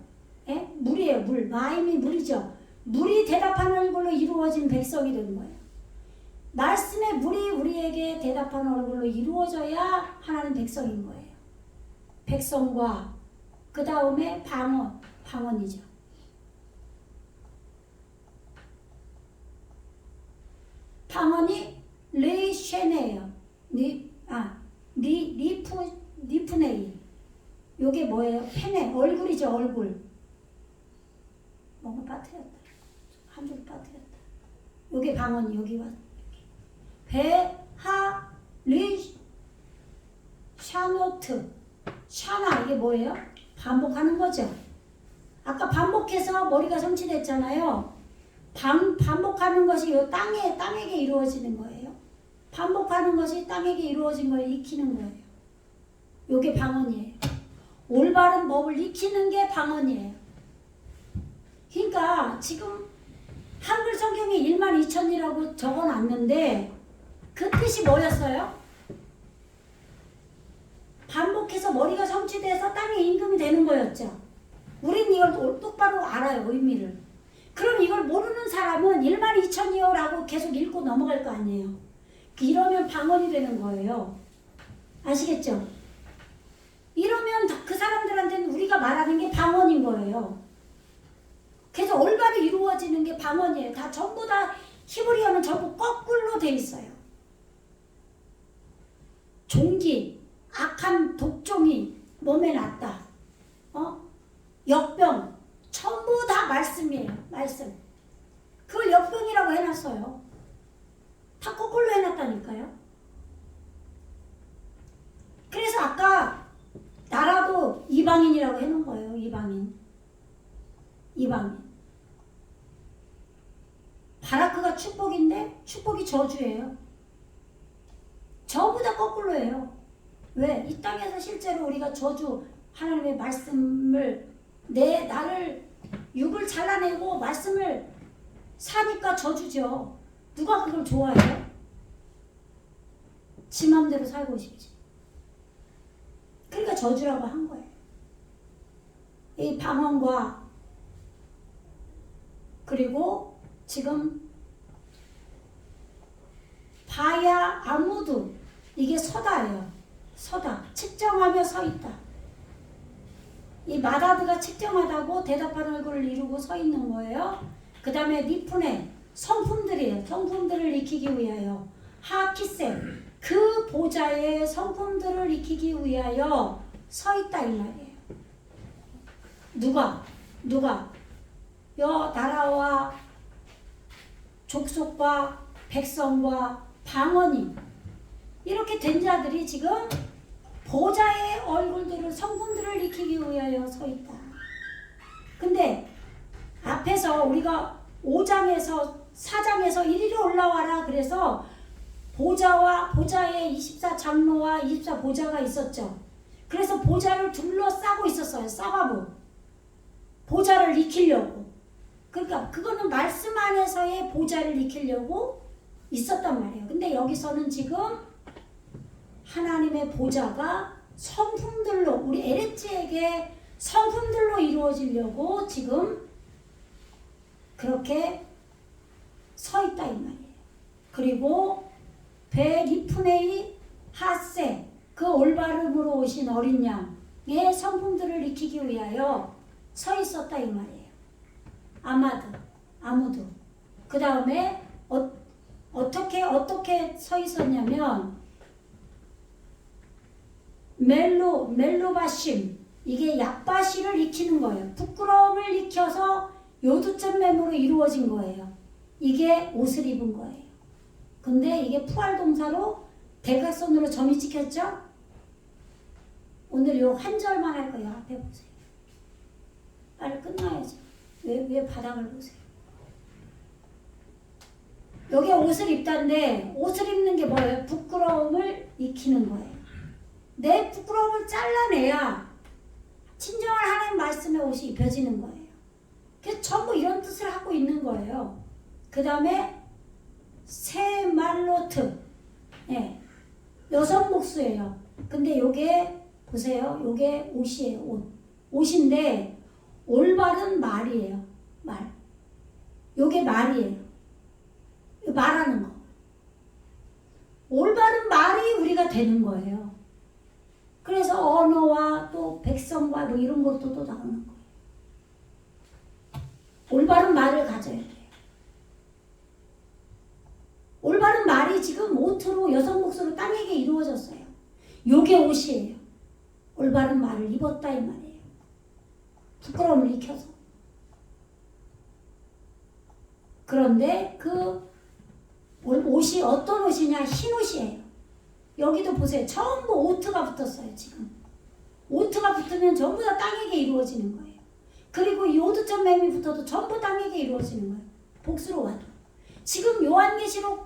네? 물이에요. 물. 마임이 물이죠. 물이 대답하는 걸로 이루어진 백성이 되는 거예요. 말씀의 물이 우리에게 대답하는 얼굴로 이루어져야 하나님 백성인 거예요. 백성과 그 다음에 방언이죠. 방언이 레이쉐네예요. 리프네이 요게 뭐예요? 페네 얼굴이죠. 얼굴. 뭔가 빠뜨렸다. 한 줄 빠뜨렸다. 요게 방언이 여기와 베하 리 샤노트 샤나 이게 뭐예요? 반복하는 거죠. 아까 반복해서 머리가 성취됐잖아요. 반복하는 것이 요 땅에게 이루어지는 거예요. 반복하는 것이 땅에게 이루어진 걸 익히는 거예요. 요게 방언이에요. 올바른 법을 익히는 게 방언이에요. 그러니까 지금 한글 성경에 12,000이라고 적어놨는데 그 뜻이 뭐였어요? 반복해서 머리가 성취돼서 땅에 임금이 되는 거였죠. 우린 이걸 똑바로 알아요. 의미를. 그럼 이걸 모르는 사람은 12,000이요라고 계속 읽고 넘어갈 거 아니에요. 이러면 방언이 되는 거예요. 아시겠죠? 이러면 그 사람들한테는 우리가 말하는 게 방언인 거예요. 그래서 올바로 이루어지는 게 방언이에요. 다 전부 다 히브리어는 전부 거꾸로 돼 있어요. 종기, 악한 독종이 몸에 났다. 역병, 전부 다 말씀이에요. 말씀. 그걸 역병이라고 해놨어요. 다 거꾸로 해놨다니까요. 그래서 아까 나라도 이방인이라고 해놓은 거예요. 이방인. 바라크가 축복인데 축복이 저주예요. 전부 다 거꾸로 해요. 왜? 이 땅에서 실제로 우리가 저주 하나님의 말씀을 나를 육을 잘라내고 말씀을 사니까 저주죠. 누가 그걸 좋아해요? 지 마음대로 살고 싶지. 그러니까 저주라고 한 거예요. 이 방언과 그리고 지금 바야 아무도 이게 서다예요. 서다. 측정하며 서 있다. 이 마다드가 측정하다고 대답하는 얼굴을 이루고 서 있는 거예요. 그 다음에 니푼의 성품들이에요. 성품들을 익히기 위하여. 하키세 그 보좌의 성품들을 익히기 위하여 서 있다 이 말이에요. 누가 나라와 족속과 백성과 방언이 이렇게 된 자들이 지금 보좌의 얼굴들을 성품들을 익히기 위하여 서 있다. 근데 앞에서 우리가 5장에서 4장에서 이리로 올라와라 그래서 보좌에 24장로와 24보좌가 있었죠. 그래서 보좌를 둘러싸고 있었어요. 싸바부. 보좌를 익히려고. 그러니까 그거는 말씀 안에서의 보좌를 익히려고 있었단 말이에요. 근데 여기서는 지금 하나님의 보좌가 성품들로 우리 에레츠에게 성품들로 이루어지려고 지금 그렇게 서 있다 이 말이에요. 그리고 베리프네이 하세 그 올바름으로 오신 어린 양의 성품들을 익히기 위하여 서 있었다 이 말이에요. 아무도 그 다음에 어떻게 서 있었냐면 멜로바심 이게 약바시를 익히는 거예요. 부끄러움을 익혀서 요두점 매무로 이루어진 거예요. 이게 옷을 입은 거예요. 근데 이게 푸활동사로 대각선으로 점이 찍혔죠? 오늘 요 한 절만 할 거예요. 앞에 보세요. 빨리 끝나야지. 왜 바닥을 보세요. 여기 옷을 입다는데 옷을 입는 게 뭐예요? 부끄러움을 익히는 거예요. 내 부끄러움을 잘라내야 진정한 하나님 말씀의 옷이 입혀지는 거예요. 그래서 전부 이런 뜻을 하고 있는 거예요. 그 다음에 세말로트 여성 목수예요. 근데 요게 보세요. 요게 옷이에요. 옷인데 올바른 말이에요. 말. 요게 말이에요. 말하는 거. 올바른 말이 우리가 되는 거예요. 그래서 언어와 또 백성과 뭐 이런 것도 또 나오는 거예요. 올바른 말을 가져야 돼요. 올바른 말이 지금 옷으로 여성 목소리로 땅에게 이루어졌어요. 요게 옷이에요. 올바른 말을 입었다 이 말이에요. 부끄러움을 익혀서. 그런데 그 옷이 어떤 옷이냐? 흰 옷이에요. 여기도 보세요. 전부 오트가 붙었어요. 지금 오트가 붙으면 전부 다 땅에게 이루어지는 거예요. 그리고 이 오두점 맴이 붙어도 전부 땅에게 이루어지는 거예요. 복수로 와도. 지금 요한계시록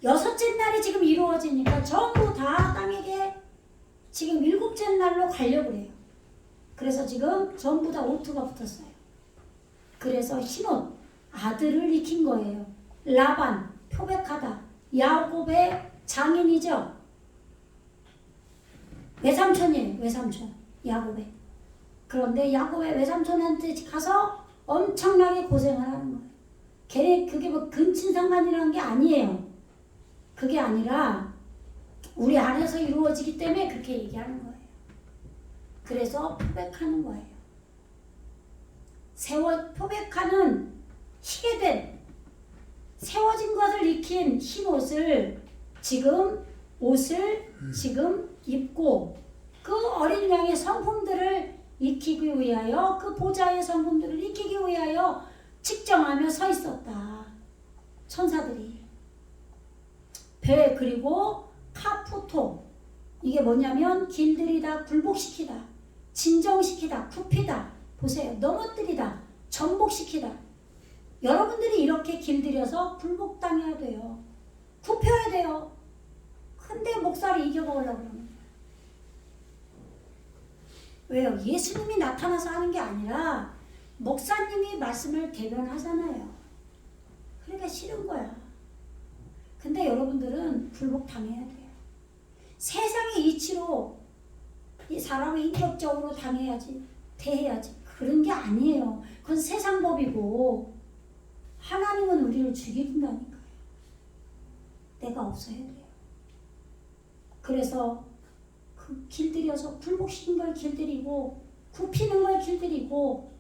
6째 날이 지금 이루어지니까 전부 다 땅에게 지금 7째 날로 가려고 해요. 그래서 지금 전부 다 오트가 붙었어요. 그래서 흰옷 아들을 익힌 거예요. 라반 표백하다. 야곱의 장인이죠. 외삼촌이에요. 외삼촌 야곱의. 그런데 야곱의 외삼촌한테 가서 엄청나게 고생을 하는 거예요. 걔네 그게 뭐 근친상간이라는 게 아니에요. 그게 아니라 우리 안에서 이루어지기 때문에 그렇게 얘기하는 거예요. 그래서 표백하는 거예요. 표백하는 희게 된 세워진 것을 익힌 흰 옷을 지금 입고 그 어린 양의 성품들을 익히기 위하여 그 보좌의 성품들을 익히기 위하여 측정하며 서 있었다. 천사들이. 그리고 카푸토 이게 뭐냐면 길들이다, 굴복시키다, 진정시키다, 굽히다. 보세요. 넘어뜨리다, 전복시키다. 여러분들이 이렇게 길들여서 굴복당해야 돼요. 굽혀야 돼요. 근데 목사를 이겨먹으려고 그러는 거예요. 왜요? 예수님이 나타나서 하는 게 아니라 목사님이 말씀을 대변하잖아요. 그러니까 싫은 거야. 근데 여러분들은 굴복당해야 돼요. 세상의 이치로 이 사람을 인격적으로 당해야지, 대해야지. 그런 게 아니에요. 그건 세상 법이고 하나님은 우리를 죽이신다니까요. 내가 없어야 돼요. 그래서 그 길들여서 굴복시킨 걸 길들이고 굽히는 걸 길들이고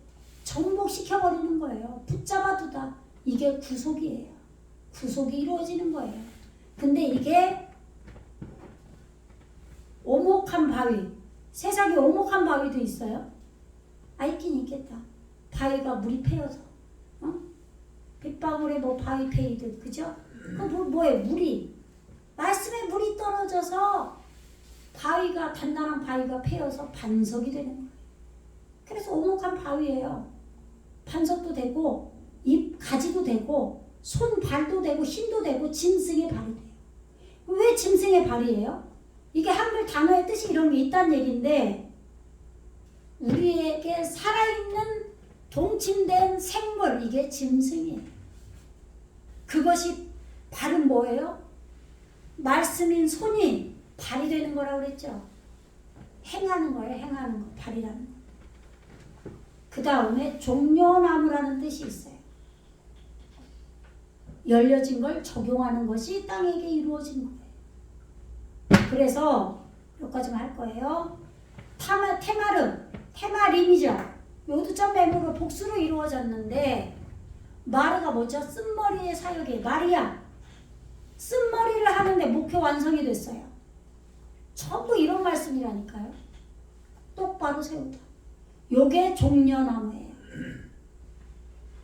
정복시켜버리는 거예요. 붙잡아두다. 이게 구속이에요. 구속이 이루어지는 거예요. 근데 이게 오목한 바위. 세상에 오목한 바위도 있어요. 있긴 있겠다. 바위가 물이 패여서. 빗방울에 뭐 바위 패이듯. 그죠? 뭐예요? 물이. 말씀에 물이 떨어져서 바위가 단단한 바위가 패여서 반석이 되는 거예요. 그래서 오목한 바위예요. 반석도 되고 잎 가지도 되고 손 발도 되고 힘도 되고 짐승의 발이 돼요. 왜 짐승의 발이에요? 이게 한글 단어의 뜻이 이런 게 있다는 얘기인데 우리에게 살아있는 동침된 생물 이게 짐승이에요. 그것이 발은 뭐예요? 말씀인 손이 발이 되는 거라고 그랬죠. 행하는 거예요. 행하는 거. 발이라는 거. 그 다음에 종려나무라는 뜻이 있어요. 열려진 걸 적용하는 것이 땅에게 이루어진 거예요. 그래서 여기까지만 할 거예요. 테마림이죠. 요두점 매물로 복수로 이루어졌는데 마르가 뭐죠? 쓴머리의 사역이에요. 마리아. 쓴머리를 하는데 목표 완성이 됐어요. 전부 이런 말씀이라니까요. 똑바로 세우다. 요게 종려나무예요.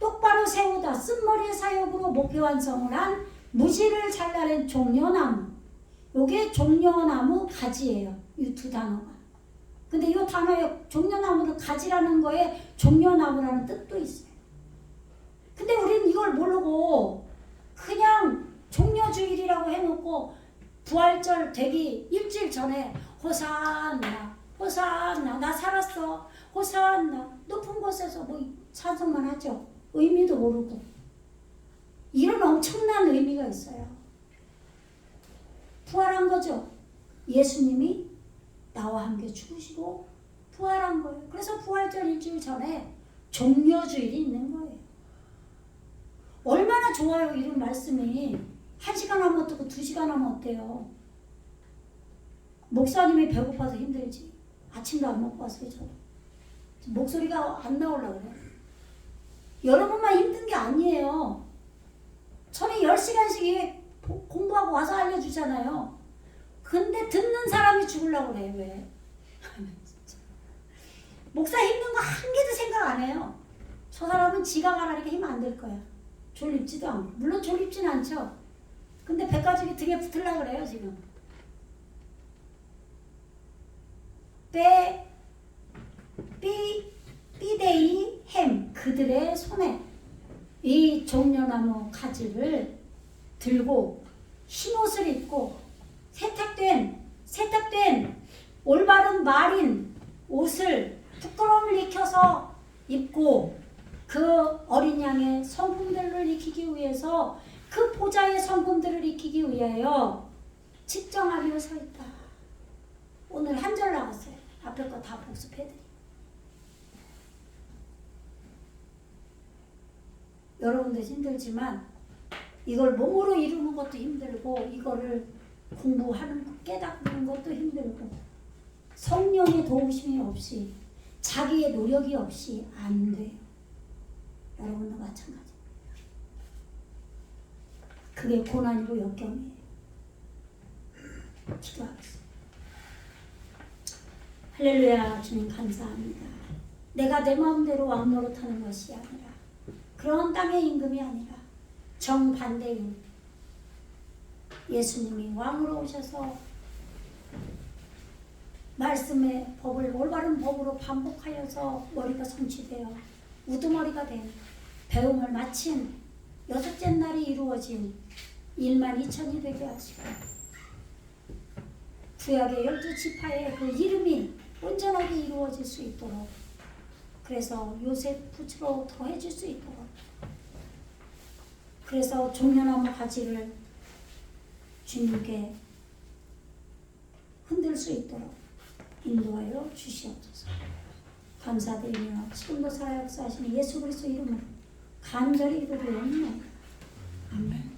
똑바로 세우다. 쓴머리의 사역으로 목표 완성을 한 무지를 잘라낸 종려나무. 요게 종려나무 가지예요. 이 두 단어가. 근데 이 단어에 종려나무를 가지라는 거에 종려나무라는 뜻도 있어요. 근데 우리는 이걸 모르고 그냥 종려주일이라고 해놓고 부활절 되기 일주일 전에 호산나 호산나 나 살았어 호산나 높은 곳에서 뭐 찬송만 하죠. 의미도 모르고. 이런 엄청난 의미가 있어요. 부활한 거죠. 예수님이 나와 함께 죽으시고 부활한 거예요. 그래서 부활절 일주일 전에 종려주일이 있는 거예요. 얼마나 좋아요. 이런 말씀이 1시간 하면 어떻고 2시간 하면 어때요. 목사님이 배고파서 힘들지. 아침도 안 먹고 왔어요. 저도. 목소리가 안 나오려고 그래요. 여러분만 힘든 게 아니에요. 저는 10시간씩 공부하고 와서 알려주잖아요. 근데 듣는 사람이 죽으려고 그래요. 왜? 목사 힘든 거 한 개도 생각 안 해요. 저 사람은 지가 말하니까 힘 안 될 거야. 졸립지도 않고. 물론 졸립진 않죠. 근데 백가죽이 등에 붙으려고 그래요 지금. 삐데이 햄 그들의 손에 이 종려나무 가지를 들고 흰옷을 입고 세탁된 올바른 마린 옷을 부끄러움을 익혀서 입고 그 어린 양의 성품들을 익히기 위해서 그 보좌의 성품들을 익히기 위하여 측정하며 서 있다. 오늘 한 절 나왔어요. 앞에 거 다 복습해드리. 여러분도 힘들지만 이걸 몸으로 이루는 것도 힘들고 이거를 공부하는 것, 깨닫는 것도 힘들고 성령의 도우심이 없이 자기의 노력이 없이 안 돼요. 여러분도 마찬가지입니다. 그게 고난이고 역경이에요. 기도하겠습니다. 할렐루야. 주님 감사합니다. 내가 내 마음대로 왕노릇하는 것이 아니라 그런 땅의 임금이 아니라 정반대인 예수님이 왕으로 오셔서 말씀의 법을 올바른 법으로 반복하여서 머리가 성취되어 우두머리가 된 배움을 마친 여섯째 날이 이루어진 12,000이 되게 하시고 구약의 12지파의 그 이름이 온전하게 이루어질 수 있도록 그래서 요셉으로 더해질 수 있도록 그래서 종려나무 가지를 주님께 흔들 수 있도록 인도하여 주시옵소서. 감사드리며 지금도 살아 역사하시는 예수 그리스도 이름으로 간절히 기도드립니다. 아멘.